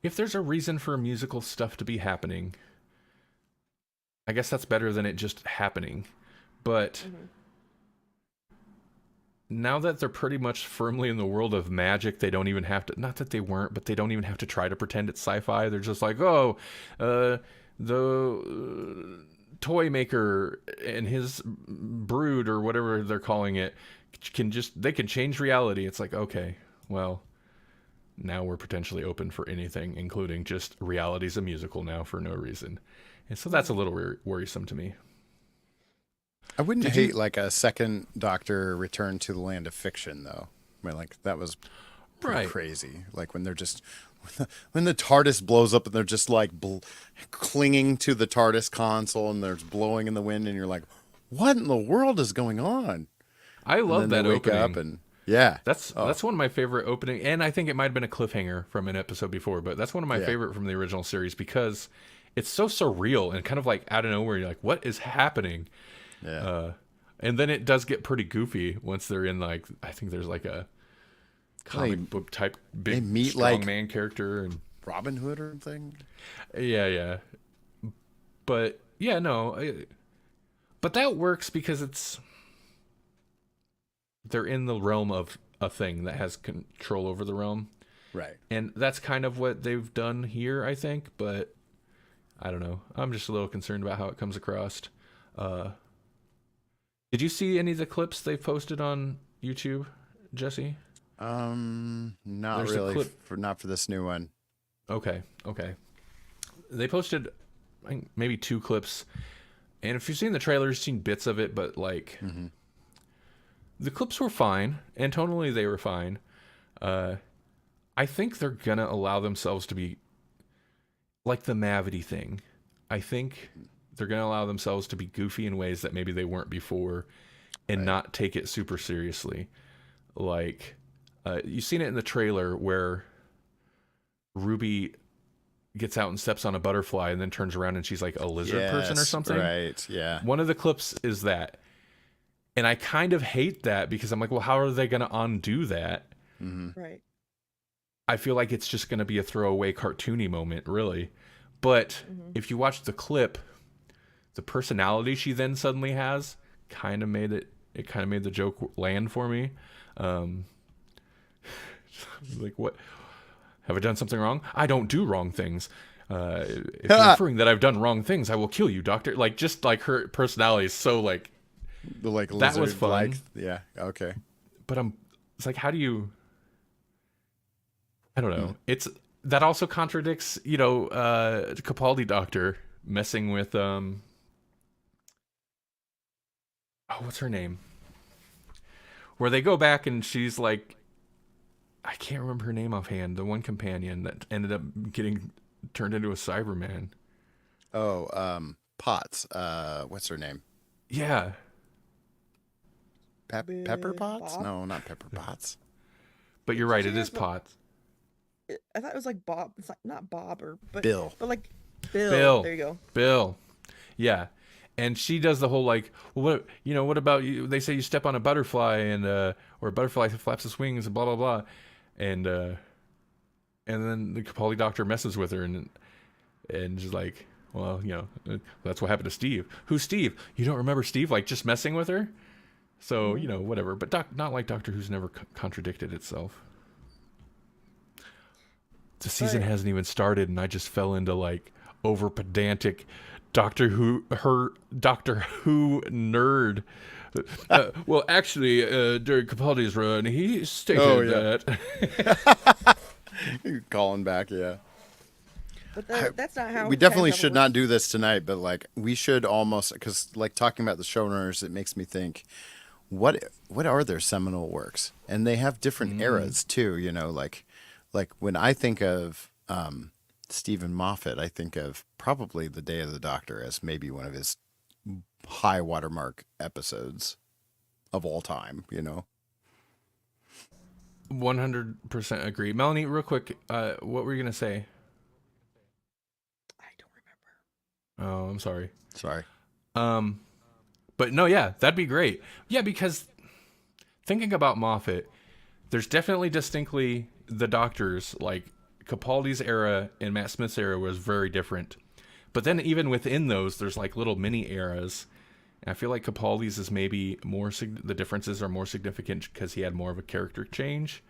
if there's a reason for musical stuff to be happening, I guess that's better than it just happening. But now that they're pretty much firmly in the world of magic, they don't even have to, not that they weren't, but they don't even have to try to pretend it's sci-fi. They're just like, the toy maker and his brood or whatever they're calling it they can change reality. It's like, okay, well, now we're potentially open for anything, including just reality's a musical now for no reason. And so that's a little worrisome to me. I wouldn't hate like a second Doctor return to the land of fiction, though. I mean, like that was pretty crazy. Like when they're just when the TARDIS blows up and they're just like clinging to the TARDIS console and there's blowing in the wind, and you're like, what in the world is going on? I love that opening. Up and that's one of my favorite opening, and I think it might have been a cliffhanger from an episode before, but that's one of my favorite from the original series because it's so surreal and kind of like out of nowhere. You're like, what is happening? Yeah. And then it does get pretty goofy once they're in, like, I think there's like a comic book type big meet strong like man character and Robin Hood or thing. Yeah. But yeah, no. But that works because it's they're in the realm of a thing that has control over the realm. Right. And that's kind of what they've done here, I think, but I don't know. I'm just a little concerned about how it comes across. Uh, did you see any of the clips they posted on YouTube, Jesse? Not There's a really. clip- Not for this new one. Okay. They posted, I think, maybe 2 clips, and if you've seen the trailer, you've seen bits of it, but like, the clips were fine, and tonally they were fine. I think they're gonna allow themselves to be like the Mavity thing. I think they're gonna allow themselves to be goofy in ways that maybe they weren't before, and not take it super seriously. Like, you've seen it in the trailer where Ruby gets out and steps on a butterfly and then turns around and she's like a lizard person or something. Right, yeah. One of the clips is that. And I kind of hate that because I'm like, well, how are they going to undo that? Right. I feel like it's just going to be a throwaway cartoony moment, really. But if you watch the clip, the personality she then suddenly has kind of made the joke land for me. Like, what? Have I done something wrong? I don't do wrong things. If you're inferring that I've done wrong things, I will kill you, doctor. Like, just like her personality is so like, The like that was fun. like, yeah, okay. But it's like, how do you, I don't know. It's, that also contradicts, Capaldi doctor messing with, what's her name? Where they go back and she's like, I can't remember her name offhand. The one companion that ended up getting turned into a Cyberman. Oh, Potts. What's her name? Yeah. Pepper Potts? Bob? No, not Pepper Potts. But you're right. She It has is Potts. I thought it was like Bob. It's like not Bob but Bill. But like Bill. Bill. There you go. Bill. Yeah. And she does the whole like, well, what about you? They say you step on a butterfly and or a butterfly flaps its wings and blah blah blah, and then the Capaldi doctor messes with her and she's like, well, that's what happened to Steve. Who's Steve? You don't remember Steve? Like just messing with her. So whatever. But not like Doctor Who's never contradicted itself. The season hasn't even started, and I just fell into like over pedantic Doctor Who nerd. Well, actually, during Capaldi's run, he stated that. You're calling back, yeah. But that's not how We definitely time should travel not do this tonight, but like we should almost, because like talking about the showrunners, it makes me think, what are their seminal works? And they have different eras too, like when I think of Stephen Moffat, I think of probably The Day of the Doctor as maybe one of his high watermark episodes of all time, 100% agree. Melanie, real quick, what were you gonna say? I don't remember. Oh, I'm sorry. Sorry. But no, yeah, that'd be great. Yeah, because thinking about Moffat, there's definitely distinctly the Doctors, like Capaldi's era and Matt Smith's era was very different. But then even within those, there's like little mini eras. And I feel like Capaldi's is maybe more, the differences are more significant because he had more of a character change.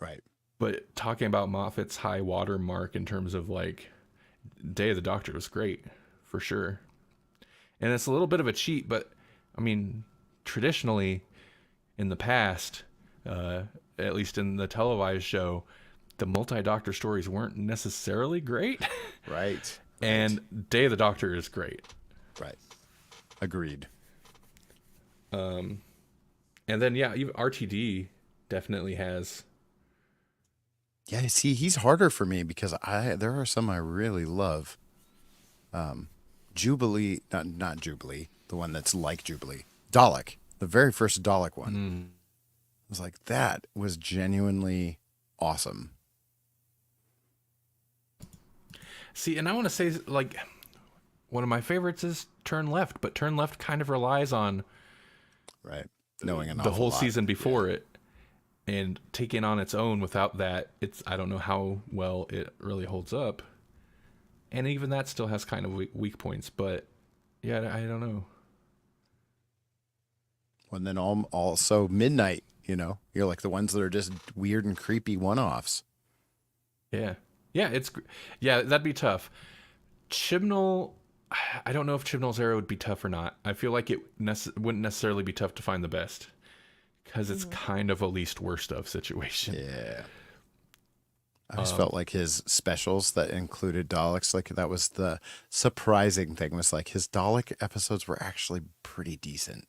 Right. But talking about Moffat's high water mark in terms of like Day of the Doctor was great, for sure. And it's a little bit of a cheat, but I mean, traditionally in the past, at least in the televised show, the multi-Doctor stories weren't necessarily great. Right. And Day of the Doctor is great. Right. Agreed. And then, yeah, even RTD definitely has. Yeah, see, he's harder for me because there are some I really love. Jubilee, not Jubilee, the one that's like Jubilee. Dalek, the very first Dalek one. I was like, that was genuinely awesome. See, and I want to say, like, one of my favorites is Turn Left, but Turn Left kind of relies on Right. Knowing an the awful whole lot. season before it and taking on its own. Without that, I don't know how well it really holds up. And even that still has kind of weak points, but yeah, I don't know. And then also Midnight, you're like the ones that are just weird and creepy one-offs. Yeah. Yeah, that'd be tough. Chibnall, I don't know if Chibnall's era would be tough or not. I feel like it wouldn't necessarily be tough to find the best because it's kind of a least worst of situation. Yeah. I always felt like his specials that included Daleks, like that was the surprising thing, was like his Dalek episodes were actually pretty decent.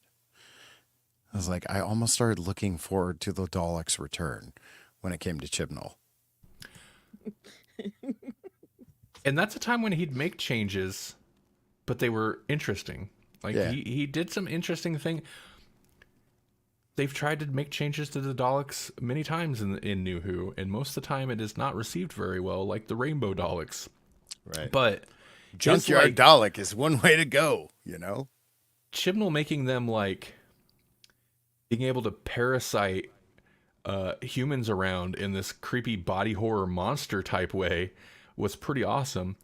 I was like, I almost started looking forward to the Daleks' return when it came to Chibnall. And that's a time when he'd make changes, but they were interesting. Like he did some interesting thing. They've tried to make changes to the Daleks many times in New Who, and most of the time it is not received very well, like the Rainbow Daleks. Right. But Junkyard Dalek is one way to go, Chibnall making them like being able to parasite humans around in this creepy body horror monster type way was pretty awesome.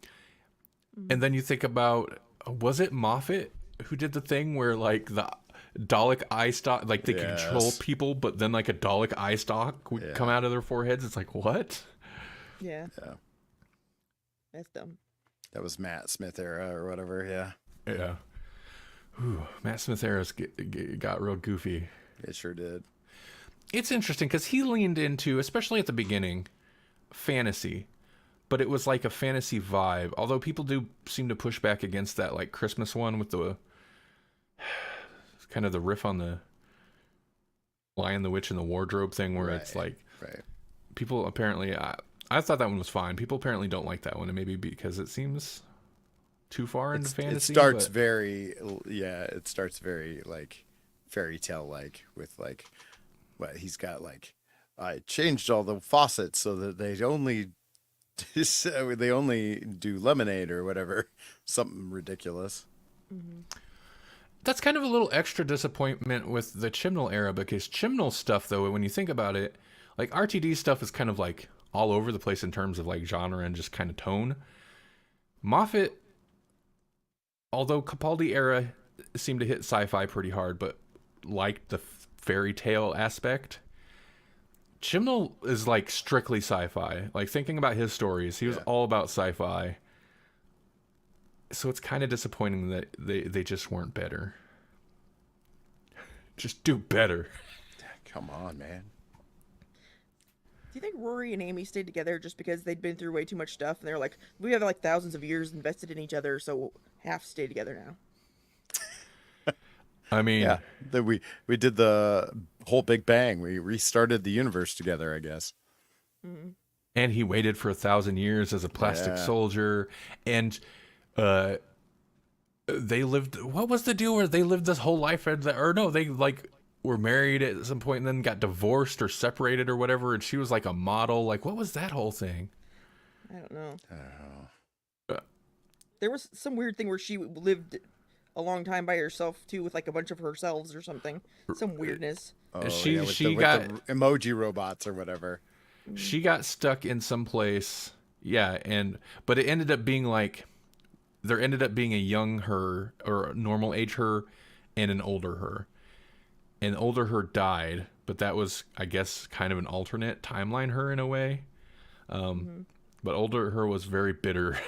And then you think about, was it Moffat who did the thing where like the Dalek eye stalk, like they could control people, but then like a Dalek eye stalk would come out of their foreheads? It's like, what? Yeah. That's dumb. That was Matt Smith era or whatever, Yeah. Ooh, Matt Smith era's got real goofy. It sure did. It's interesting because he leaned into, especially at the beginning, fantasy. But it was like a fantasy vibe. Although people do seem to push back against that like Christmas one with the kind of the riff on the Lion, the Witch, and the Wardrobe thing where it's like people apparently, I thought that one was fine. People apparently don't like that one, and maybe because it seems too far into fantasy. It starts very like fairy tale like with like what he's got, like I changed all the faucets so that they only do lemonade or whatever, something ridiculous. That's kind of a little extra disappointment with the Chibnall era, because Chibnall stuff, though, when you think about it, like RTD stuff is kind of like all over the place in terms of like genre and just kind of tone. Moffat, although Capaldi era seemed to hit sci-fi pretty hard, but liked the fairy tale aspect. Chibnall is like strictly sci-fi. Like thinking about his stories, he was all about sci-fi. So it's kind of disappointing that they just weren't better. Just do better. Come on, man. Do you think Rory and Amy stayed together just because they'd been through way too much stuff, and they're like, we have like thousands of years invested in each other, so we'll have to stay together now? I mean, we did the whole Big Bang. We restarted the universe together, I guess. And he waited for 1,000 years as a plastic soldier, and they lived. What was the deal where they lived this whole life? They like were married at some point and then got divorced or separated or whatever. And she was like a model. Like, what was that whole thing? I don't know. There was some weird thing where she lived a long time by herself too, with like a bunch of herselves or something. Some weirdness. She with got the emoji robots or whatever. She got stuck in some place. Yeah, but it ended up being like there ended up being a young her or a normal age her and an older her. And older her died, but that was, I guess, kind of an alternate timeline her in a way. But older her was very bitter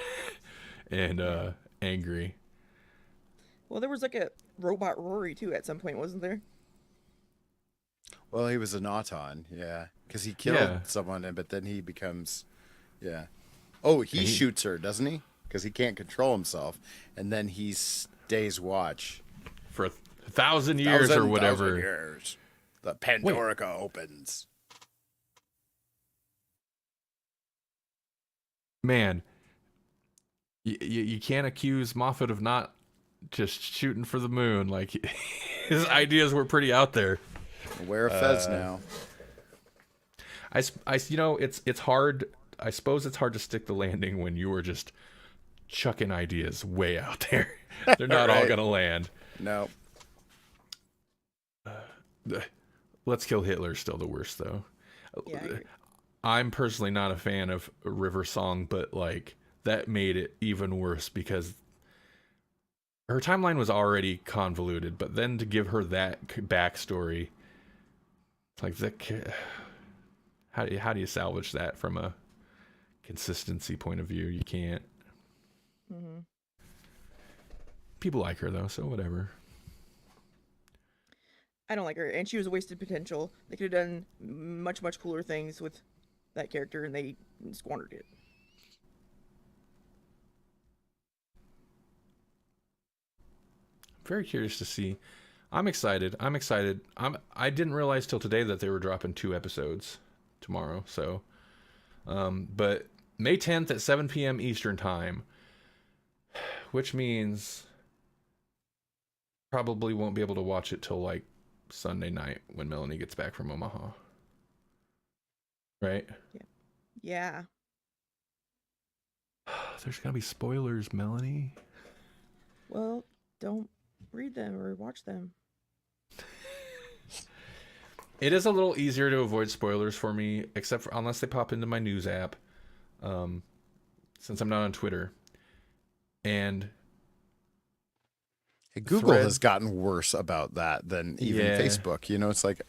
and angry. Well, there was like a robot Rory too at some point, wasn't there? Well, he was an Auton, because he killed someone, but then he becomes, Oh, he shoots her, doesn't he? Because he can't control himself, and then he stays watch for 1,000 years or whatever. 1,000 years. The Pandorica opens. Man, you can't accuse Moffat of not just shooting for the moon. Like his ideas were pretty out there. Wear a fez now. It's hard. I suppose it's hard to stick the landing when you were just chucking ideas way out there. They're not all gonna land. No. Let's Kill Hitler is still the worst, though. Yeah, I'm personally not a fan of River Song, but like that made it even worse because her timeline was already convoluted, but then to give her that backstory, like how do you salvage that from a consistency point of view? You can't. Mm-hmm. People like her though, so whatever. I don't like her, and she was a wasted potential. They could have done much, much cooler things with that character, and they squandered it. Very curious to see. I'm excited. I didn't realize till today that they were dropping 2 episodes tomorrow. So, but May 10th at 7 p.m. Eastern time, which means probably won't be able to watch it till like Sunday night when Melanie gets back from Omaha. Right? Yeah. There's gonna be spoilers, Melanie. Well, don't read them or watch them. It is a little easier to avoid spoilers for me, except for unless they pop into my news app, since I'm not on Twitter. And Google has gotten worse about that than even Yeah. Facebook. You know, it's like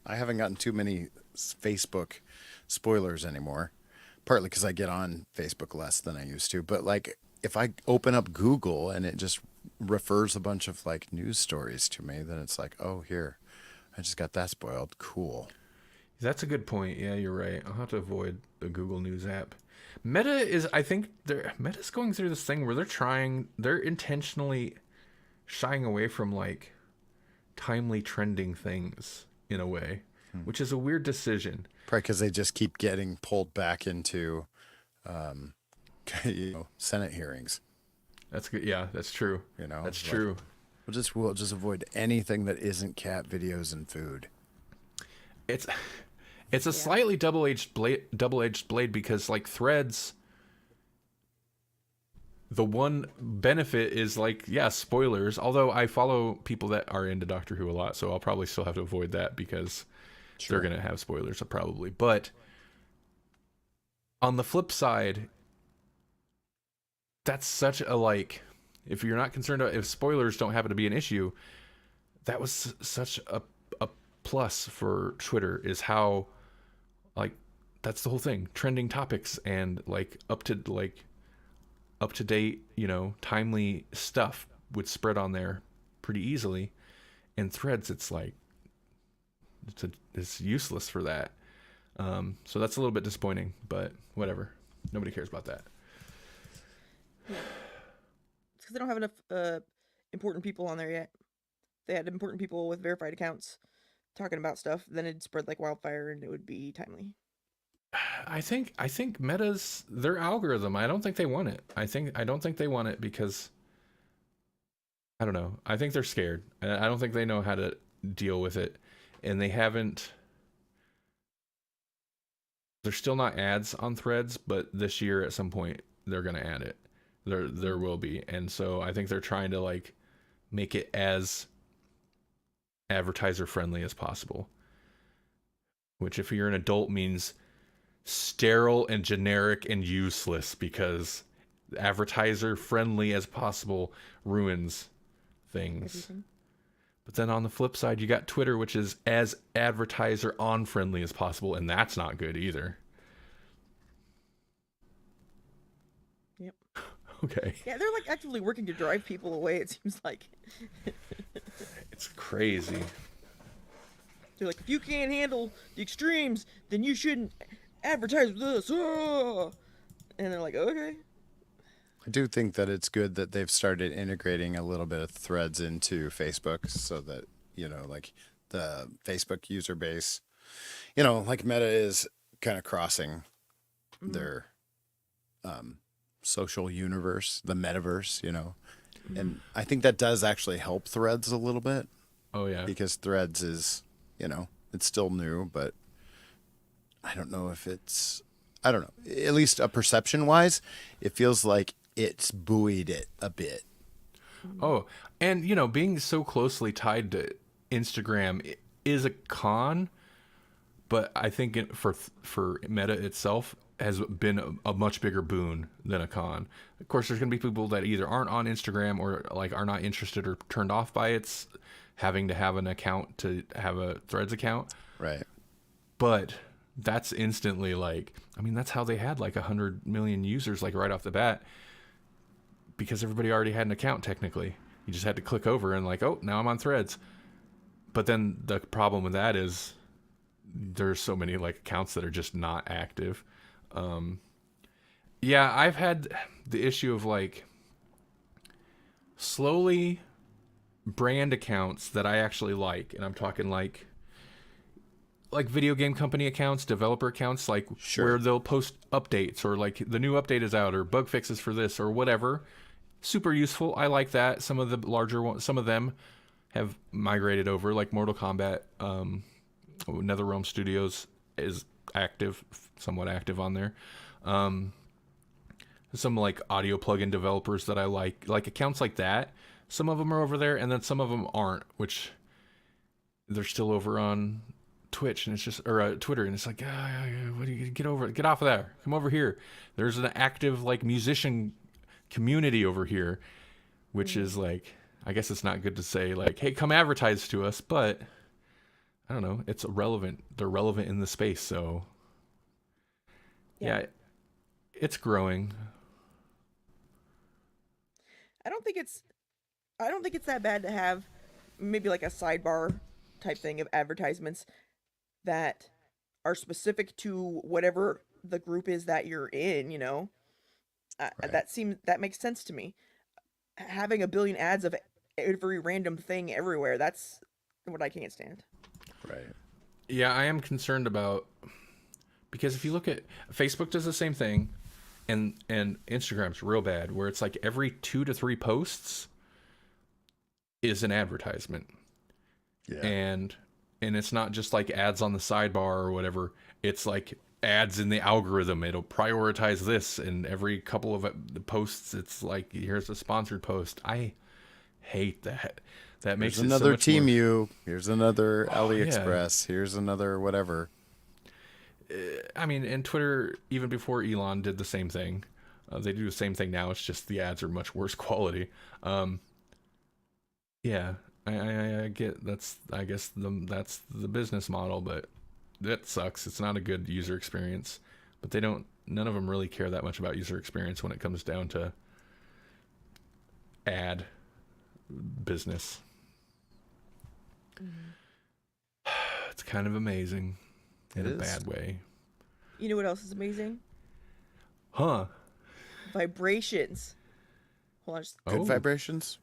I haven't gotten too many Facebook spoilers anymore, partly because I get on Facebook less than I used to. But like if I open up Google and it just refers a bunch of like news stories to me, then it's like, oh, here, I just got that spoiled. Cool. That's a good point. Yeah, you're right. I'll have to avoid the Google News app. Meta's going through this thing where they're intentionally shying away from like timely trending things in a way, which is a weird decision. Probably because they just keep getting pulled back into, Senate hearings. That's good. Yeah, that's true. You know, that's like, true. We'll just avoid anything that isn't cat videos and food. It's a slightly double-edged blade because like Threads, the one benefit is like, yeah, spoilers. Although I follow people that are into Doctor Who a lot, so I'll probably still have to avoid that because they're going to have spoilers probably. But on the flip side, that's such a like, if you're not concerned about if spoilers don't happen to be an issue, that was such a plus for Twitter is how like that's the whole thing, trending topics and like up to date, timely stuff would spread on there pretty easily. In Threads, it's like it's useless for that. So that's a little bit disappointing, but whatever. Nobody cares about that. Yeah. It's because they don't have enough important people on there yet. If they had important people with verified accounts talking about stuff, then it'd spread like wildfire and it would be timely. I think Meta's their algorithm. I don't think they want it. I don't think they want it because I don't know. I think they're scared. I don't think they know how to deal with it, and they haven't. There's still not ads on Threads, but this year at some point they're gonna add it. There will be, and so I think they're trying to like make it as advertiser friendly as possible. Which, if you're an adult, means sterile and generic and useless because advertiser friendly as possible ruins things. Everything. But then on the flip side, you got Twitter, which is as advertiser on friendly as possible, and that's not good either. Yep. Okay. Yeah, they're like actively working to drive people away, it seems like. It's crazy. They're like, if you can't handle the extremes, then you shouldn't advertise with us. Oh! And they're like, okay. I do think that it's good that they've started integrating a little bit of Threads into Facebook so that, like the Facebook user base, like Meta is kind of crossing their social universe, the metaverse, And I think that does actually help Threads a little bit. Oh, yeah. Because Threads is, it's still new, but I don't know if I don't know. At least perception-wise, it feels like it's buoyed it a bit. Oh, and being so closely tied to Instagram is a con, but I think for Meta itself has been a much bigger boon than a con. Of course, there's going to be people that either aren't on Instagram or like are not interested or turned off by its having to have an account to have a Threads account. Right. But that's instantly like, I mean, that's how they had like 100 million users like right off the bat, because everybody already had an account technically. You just had to click over and like, oh, now I'm on Threads. But then the problem with that is there's so many like accounts that are just not active. Yeah, I've had the issue of like slowly brand accounts that I actually like, and I'm talking like video game company accounts, developer accounts, like Sure. where they'll post updates or like the new update is out or bug fixes for this or whatever. Super useful. I like that. Some of the larger ones, some of them have migrated over, like Mortal Kombat. NetherRealm Studios is active, somewhat active on there. Some like audio plugin developers that I like accounts like that. Some of them are over there, and then some of them aren't, which they're still over on Twitch, and it's just or Twitter, and it's like, what do you get off of there? Come over here. There's an active like musician community over here, which is like, I guess it's not good to say like, hey, come advertise to us, but I don't know, it's relevant. They're relevant in the space, so yeah, it's growing. I don't think it's that bad to have maybe like a sidebar type thing of advertisements that are specific to whatever the group is that you're in, you know. Right. That makes sense to me. Having a billion ads of every random thing everywhere, that's what I can't stand. Right. Yeah, I am concerned about, because if you look at Facebook does the same thing, and Instagram's real bad, where it's like every 2 to 3 posts is an advertisement. Yeah. And it's not just like ads on the sidebar or whatever. It's like ads in the algorithm. It'll prioritize this, and every couple of the posts, it's like, here's a sponsored post. I hate that. That makes Here's it so another much more. Temu. Here's another Oh, AliExpress. Here's another whatever. I mean, and Twitter, even before Elon did the same thing, they do the same thing now. It's just the ads are much worse quality. Yeah, I get that's, I guess that's the business model, but that sucks. It's not a good user experience. But none of them really care that much about user experience when it comes down to ad business. It's kind of amazing in a bad way. You know what else is amazing? Huh? Vibrations. Hold on, Good Oh. vibrations.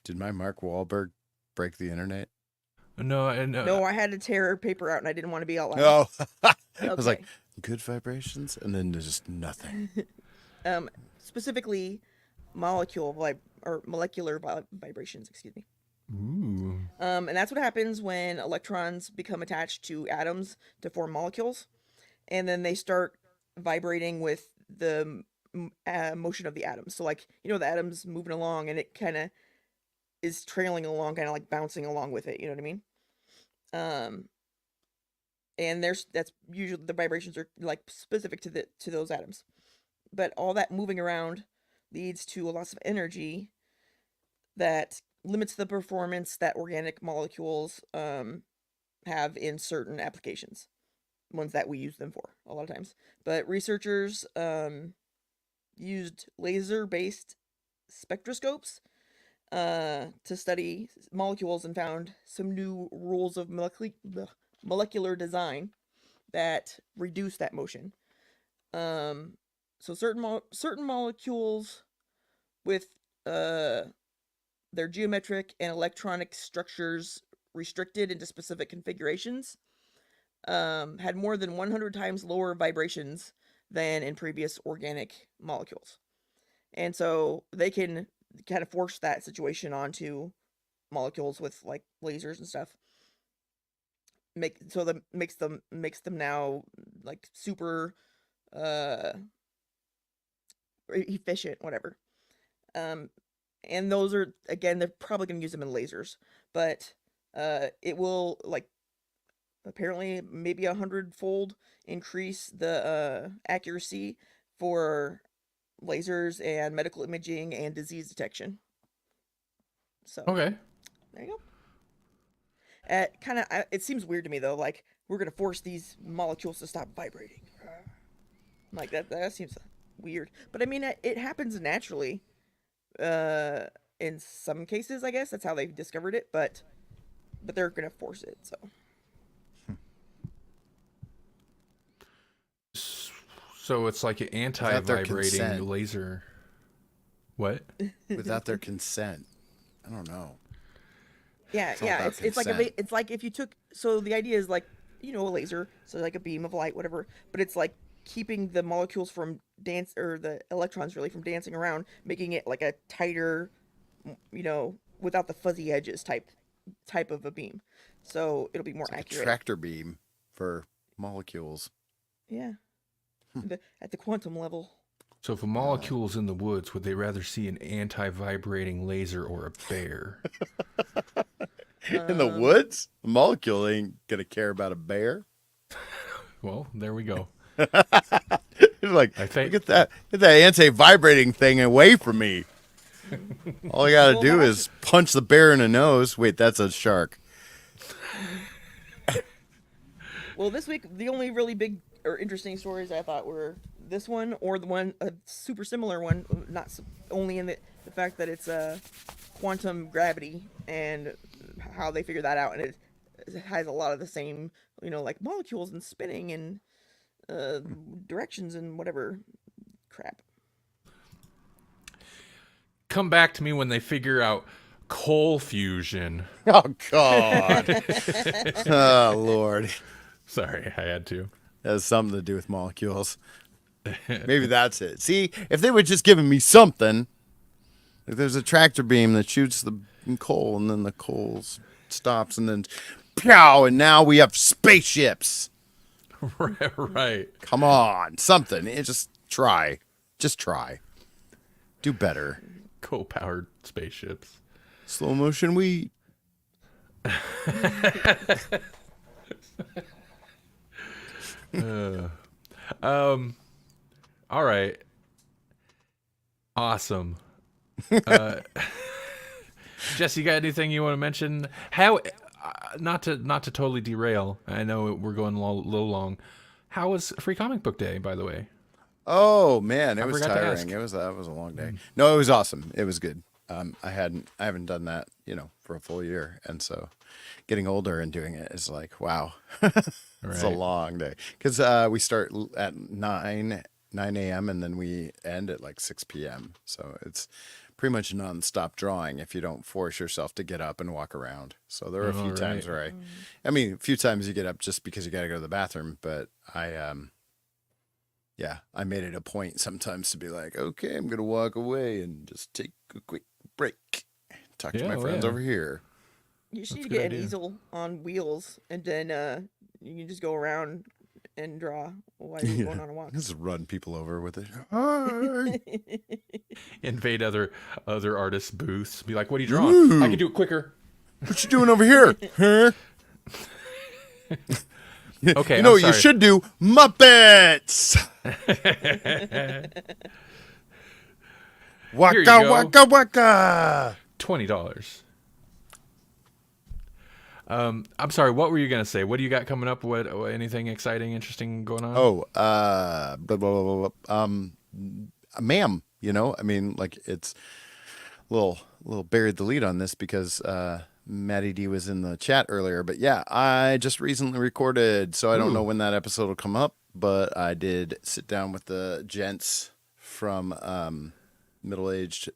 Did my Mark Wahlberg break the internet? No, and no, I had to tear paper out and I didn't want to be out loud. No. I was like, Okay. good vibrations, and then there's just nothing. Specifically, molecular vibrations. Excuse me. ooh. And that's what happens when electrons become attached to atoms to form molecules, and then they start vibrating with the motion of the atoms. So, like, you know, the atoms moving along, and it kind of is trailing along, kind of like bouncing along with it. You know what I mean? And that's usually the vibrations are like specific to those atoms, but all that moving around leads to a loss of energy that limits the performance that organic molecules have in certain applications, ones that we use them for a lot of times. But researchers used laser-based spectroscopes to study molecules and found some new rules of molecular design that reduce that motion. So certain molecules with their geometric and electronic structures restricted into specific configurations had more than 100 times lower vibrations than in previous organic molecules. And so they can kind of force that situation onto molecules with like lasers and stuff. Makes them now like super efficient, whatever. and those are, again, they're probably going to use them in lasers, but it will, like, apparently maybe 100-fold increase the accuracy for lasers and medical imaging and disease detection. So Okay. there you go. Kind of, it seems weird to me though. Like, we're gonna force these molecules to stop vibrating. Like that seems weird. But I mean, it happens naturally. In some cases, I guess that's how they've discovered it. But they're gonna force it. So it's like an anti-vibrating consent. laser. What? Without their consent. I don't know. Yeah, all yeah. about It's like consent. it's like if you took, so the idea is like, a laser, so like a beam of light, whatever. But it's like keeping the molecules from or the electrons really from dancing around, making it like a tighter, without the fuzzy edges type of a beam. So it'll be more It's like accurate. a tractor beam for molecules. Yeah. At the quantum level. So if a molecule's in the woods, would they rather see an anti-vibrating laser or a bear? In the woods? A molecule ain't gonna care about a bear. Well, there we go. It's like, I think- get that anti-vibrating thing away from me. All I gotta Well, do that is punch the bear in the nose. Wait, that's a shark. Well, this week the only really big or interesting stories I thought were this one, or the one, a super similar one, only in the fact that it's quantum gravity and how they figure that out, and it has a lot of the same, like molecules and spinning and directions and whatever crap. Come back to me when they figure out coal fusion. Oh God. Oh Lord. Sorry, I had to. That has something to do with molecules. Maybe that's it. See, if they were just giving me something, if there's a tractor beam that shoots the coal and then the coal stops and then pow, and now we have spaceships. Right. Come on, something. Just try. Just try. Do better. Coal-powered spaceships. Slow motion wheat. All right. Awesome. Jesse, you got anything you want to mention? How, not to totally derail. I know we're going a little long. How was Free Comic Book Day, by the way? Oh man, it I was forgot to ask. tiring. That was a long day. No, it was awesome. It was good. I haven't done that, for a full year, and so getting older and doing it is like, wow, it's a Right. long day because we start at 9 a.m. and then we end at like 6 p.m. So it's pretty much nonstop drawing if you don't force yourself to get up and walk around. So there are a few times where I mean, a few times you get up just because you got to go to the bathroom, but I made it a point sometimes to be like, okay, I'm going to walk away and just take a quick break. Talk to my friends over here. You just That's need a to good get an idea. easel on wheels, and then you can just go around and draw while you're going on a walk. Just run people over with it. Hi. Invade other artists' booths. Be like, what are you drawing? I can do it quicker. What you doing over here? Huh? Okay, You know I'm what you sorry. should do? Muppets! Waka, Here you go. waka, waka! $20. I'm sorry. What were you gonna say? What do you got coming up? What anything exciting, interesting going on? Oh, blah, blah, blah, blah. Ma'am, I mean, like it's a little buried the lead on this because Maddie D was in the chat earlier, but yeah, I just recently recorded, so I don't know when that episode will come up, but I did sit down with the gents from Middle-Aged.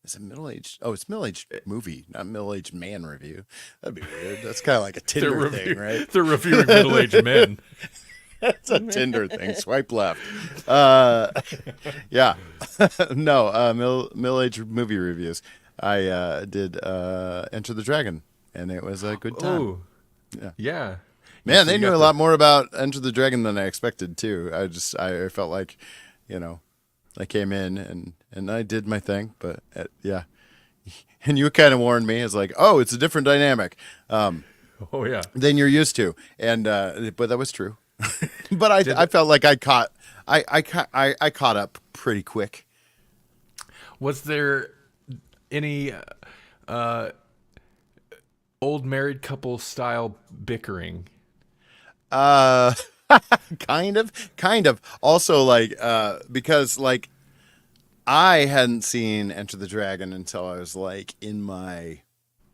Is it middle-aged? Oh, it's middle-aged movie, not middle-aged man review. That'd be weird. That's kind of like a Tinder thing, right? They're reviewing middle-aged men. It's a Tinder thing. Swipe left. Yeah. No, middle-aged movie reviews. I did Enter the Dragon, and it was a good time. Oh, yeah. Man, So they you knew got a lot more about Enter the Dragon than I expected, too. I felt like, I came in and I did my thing, but yeah, and you kind of warned me. It's like, oh, it's a different dynamic Oh yeah. than you're used to, and but that was true. But Did- I felt like I caught up pretty quick. Was there any old married couple style bickering? Uh, kind of. Also, like, because like I hadn't seen Enter the Dragon until I was like in my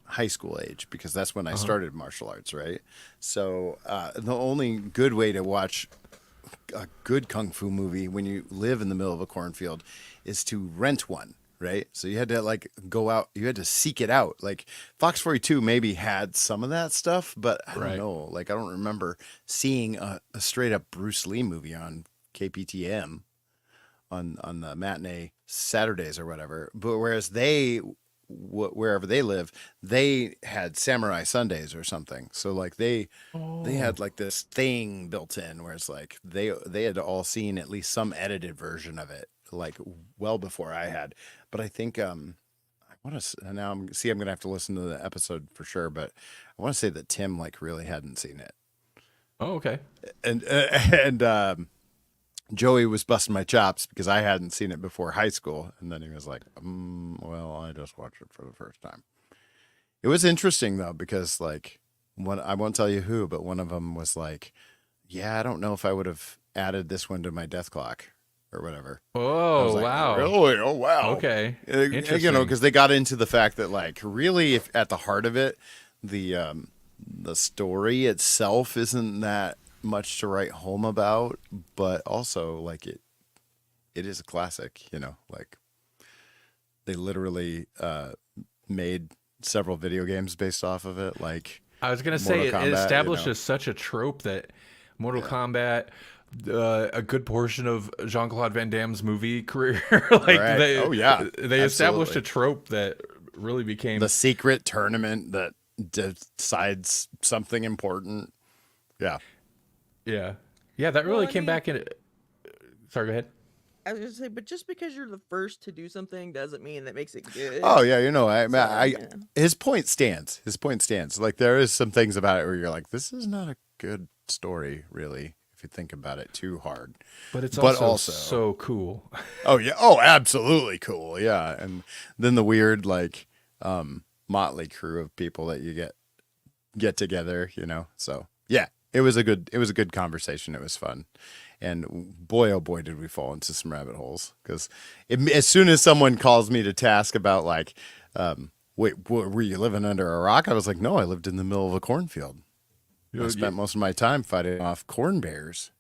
high school age, because that's when I started martial arts, right? So the only good way to watch a good kung fu movie when you live in the middle of a cornfield is to rent one, right? So you had to like go out, you had to seek it out. Like Fox 42 maybe had some of that stuff, but I don't Right. know. Like I don't remember seeing a straight up Bruce Lee movie on KPTM on the matinee Saturdays or whatever. But whereas wherever they live, they had Samurai Sundays or something. So like they had like this thing built in where it's like they had all seen at least some edited version of it, like well before I had. But I think I want to now I'm going to have to listen to the episode for sure, but I want to say that Tim like really hadn't seen it. Oh, okay. And Joey was busting my chops because I hadn't seen it before high school, and then he was like, "Well, I just watched it for the first time." It was interesting though because like I won't tell you who, but one of them was like, "Yeah, I don't know if I would have added this one to my death clock or whatever." I was Oh, like, wow. "Really? Oh, wow." Okay. You Interesting. know, because they got into the fact that like really, if at the heart of it, the story itself isn't that much to write home about, but also like it is a classic, you know, like they literally made several video games based off of it, like I was gonna say Mortal it Kombat, establishes such a trope that Mortal Kombat, a good portion of Jean-Claude Van Damme's movie career, like Right. they, Oh, yeah. they established Absolutely. a trope that really became the secret tournament that decides something important. Yeah. yeah, yeah. That really I came mean- back in. Sorry, go ahead. I was gonna say, but just because you're the first to do something doesn't mean that makes it good. Oh yeah, you know, So, yeah. his point stands. His point stands. Like there is some things about it where you're like, this is not a good story, really, if you think about it too hard. But it's But also, also- so cool. Oh yeah. Oh, absolutely cool. Yeah. And then the weird like motley crew of people that you get together, you know. So yeah, it was a good conversation. It was fun. And boy, oh boy, did we fall into some rabbit holes. Because as soon as someone calls me to task about like, wait, were you living under a rock? I was like, no, I lived in the middle of a cornfield. I spent most of my time fighting off corn bears.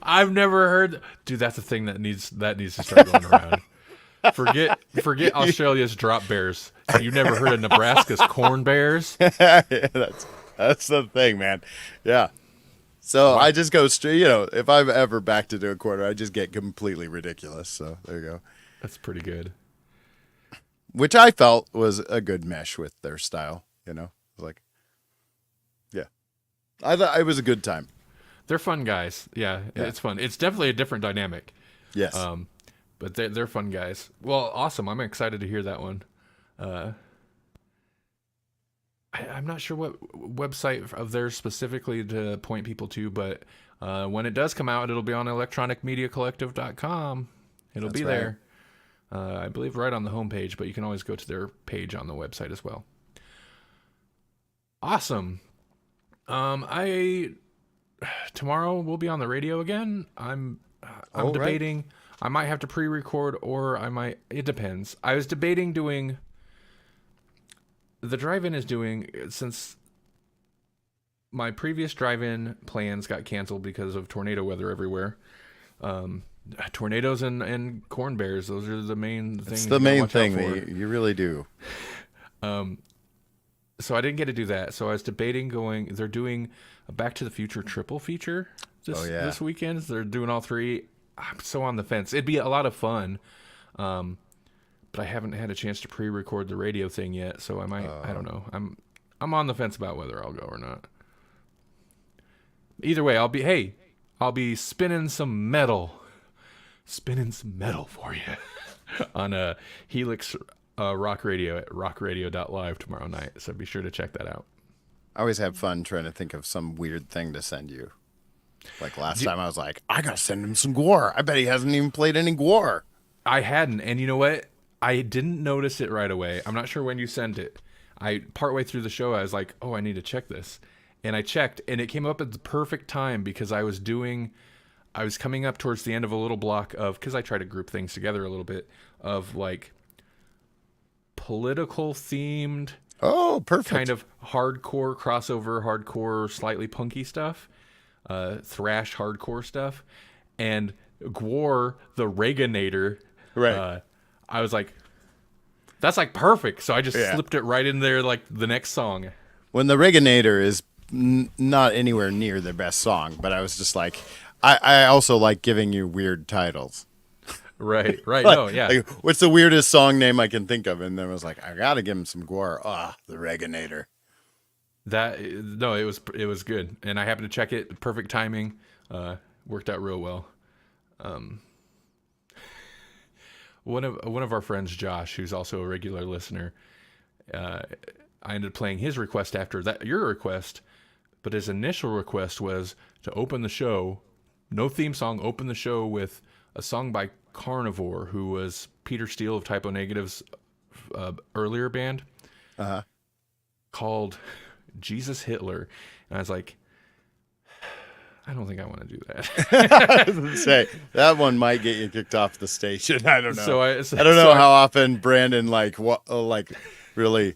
I've never heard. Dude, that's a thing that needs to start going around. Forget Australia's drop bears. You never heard of Nebraska's corn bears? Yeah, that's the thing, man. Yeah. So I just go straight, you know, if I'm ever backed into a corner, I just get completely ridiculous. So there you go. That's pretty good. Which I felt was a good mesh with their style, you know? It was like, yeah. I thought it was a good time. They're fun guys. Yeah, it's fun. It's definitely a different dynamic. Yes. But they're fun guys. Well, awesome. I'm excited to hear that one. I'm not sure what website of theirs specifically to point people to, but when it does come out, it'll be on electronicmediacollective.com. It'll That's be right. there. I believe right on the homepage, but you can always go to their page on the website as well. Awesome. Tomorrow we'll be on the radio again. I'm Oh, right. debating. I might have to pre-record, or I might. It depends. I was debating doing. The drive-in is doing, since my previous drive-in plans got canceled because of tornado weather everywhere. Tornadoes and corn bears, those are the main things. It's you the gotta main watch out thing for. that you really do. So I didn't get to do that. So I was debating going. They're doing a Back to the Future triple feature this weekend. They're doing all three. I'm so on the fence. It'd be a lot of fun, but I haven't had a chance to pre-record the radio thing yet. So I might. I don't know. I'm on the fence about whether I'll go or not. Either way, I'll be spinning some metal spinning some metal for you on Helix Rock Radio at rockradio.live tomorrow night. So be sure to check that out. I always have fun trying to think of some weird thing to send you. Like last time I was like, I got to send him some Gwar. I bet he hasn't even played any Gwar. I hadn't. And you know what? I didn't notice it right away. I'm not sure when you sent it. Partway through the show, I was like, oh, I need to check this. And I checked, and it came up at the perfect time because I was coming up towards the end of a little block of, because I try to group things together a little bit, of like political themed, Oh, perfect. kind of hardcore, crossover, hardcore, slightly punky stuff, thrash hardcore stuff. And Gwar, the Reaganator, Right. I was like, that's like perfect. So I just slipped it right in there like the next song. When the Reaganator is not anywhere near their best song, but I was just like, I also like giving you weird titles. Right. No, yeah. Like, what's the weirdest song name I can think of? And then I was like, I got to give him some Gwar. The Reaganator. It was good. And I happened to check it. Perfect timing. Worked out real well. One of our friends, Josh, who's also a regular listener, I ended up playing his request after your request, but his initial request was to open the show, no theme song, open the show with a song by Carnivore, who was Peter Steele of Typo Negative's earlier band, called Jesus Hitler. And I was like, I don't think I want to do that. I was gonna say that one might get you kicked off the station. I don't know. I don't know so how often Brandon really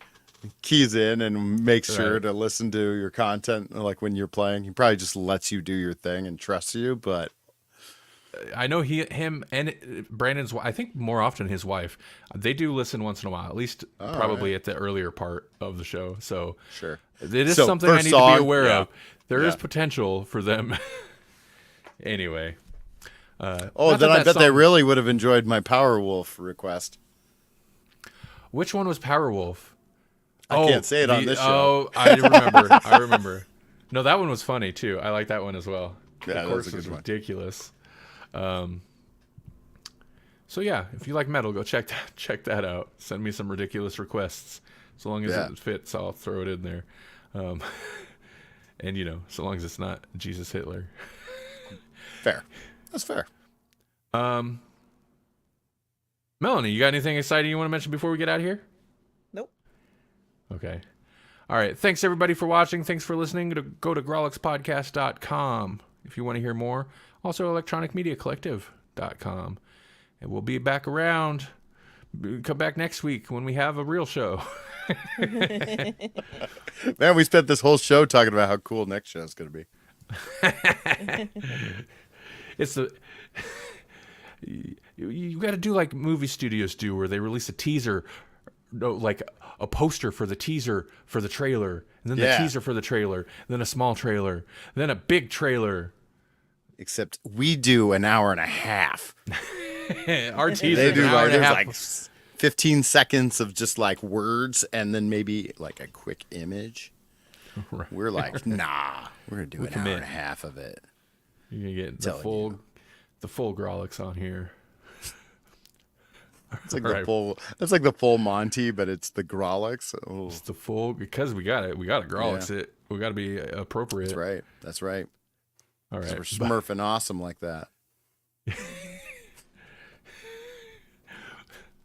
keys in and makes sure to listen to your content. Like when you're playing, he probably just lets you do your thing and trusts you. But I know him and Brandon's, I think more often his wife, they do listen once in a while, at least probably at the earlier part of the show. So sure, it is something I need to be aware of. There is potential for them. Anyway. then I bet they really would have enjoyed my Powerwolf request. Which one was Powerwolf? I can't say it on this show. Oh, I remember. No, that one was funny too. I like that one as well. Yeah, of course, that was a good one. Ridiculous. So yeah, if you like metal, go check that out. Send me some ridiculous requests. So long as it fits, I'll throw it in there. And so long as it's not Jesus Hitler. Fair. That's fair. Melanie, you got anything exciting you want to mention before we get out of here? Nope. Okay. All right. Thanks everybody for watching. Thanks for listening. Go to grawlixpodcast.com if you want to hear more. Also electronicmediacollective.com. And we'll be back around. Come back next week when we have a real show. Man, we spent this whole show talking about how cool next show is going to be. You got to do like movie studios do, where they release a teaser, like a poster for the teaser for the trailer, and then the teaser for the trailer, and then a small trailer, and then a big trailer. Except we do an hour and a half. Our teaser, they do an hour and a half. like 15 seconds of just like words and then maybe like a quick image. Right. We're like, nah, we're gonna do an hour and a half of it. You're gonna get the full Grawlix on here. It's like the full. It's like the full Monty, but it's the Grawlix. Oh. It's the full, because we got to Grawlix it. We got to be appropriate. That's right. All right. We're smurfing awesome like that.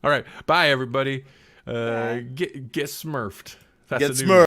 All right. Bye, everybody. Get smurfed. That's Get a new smurfed.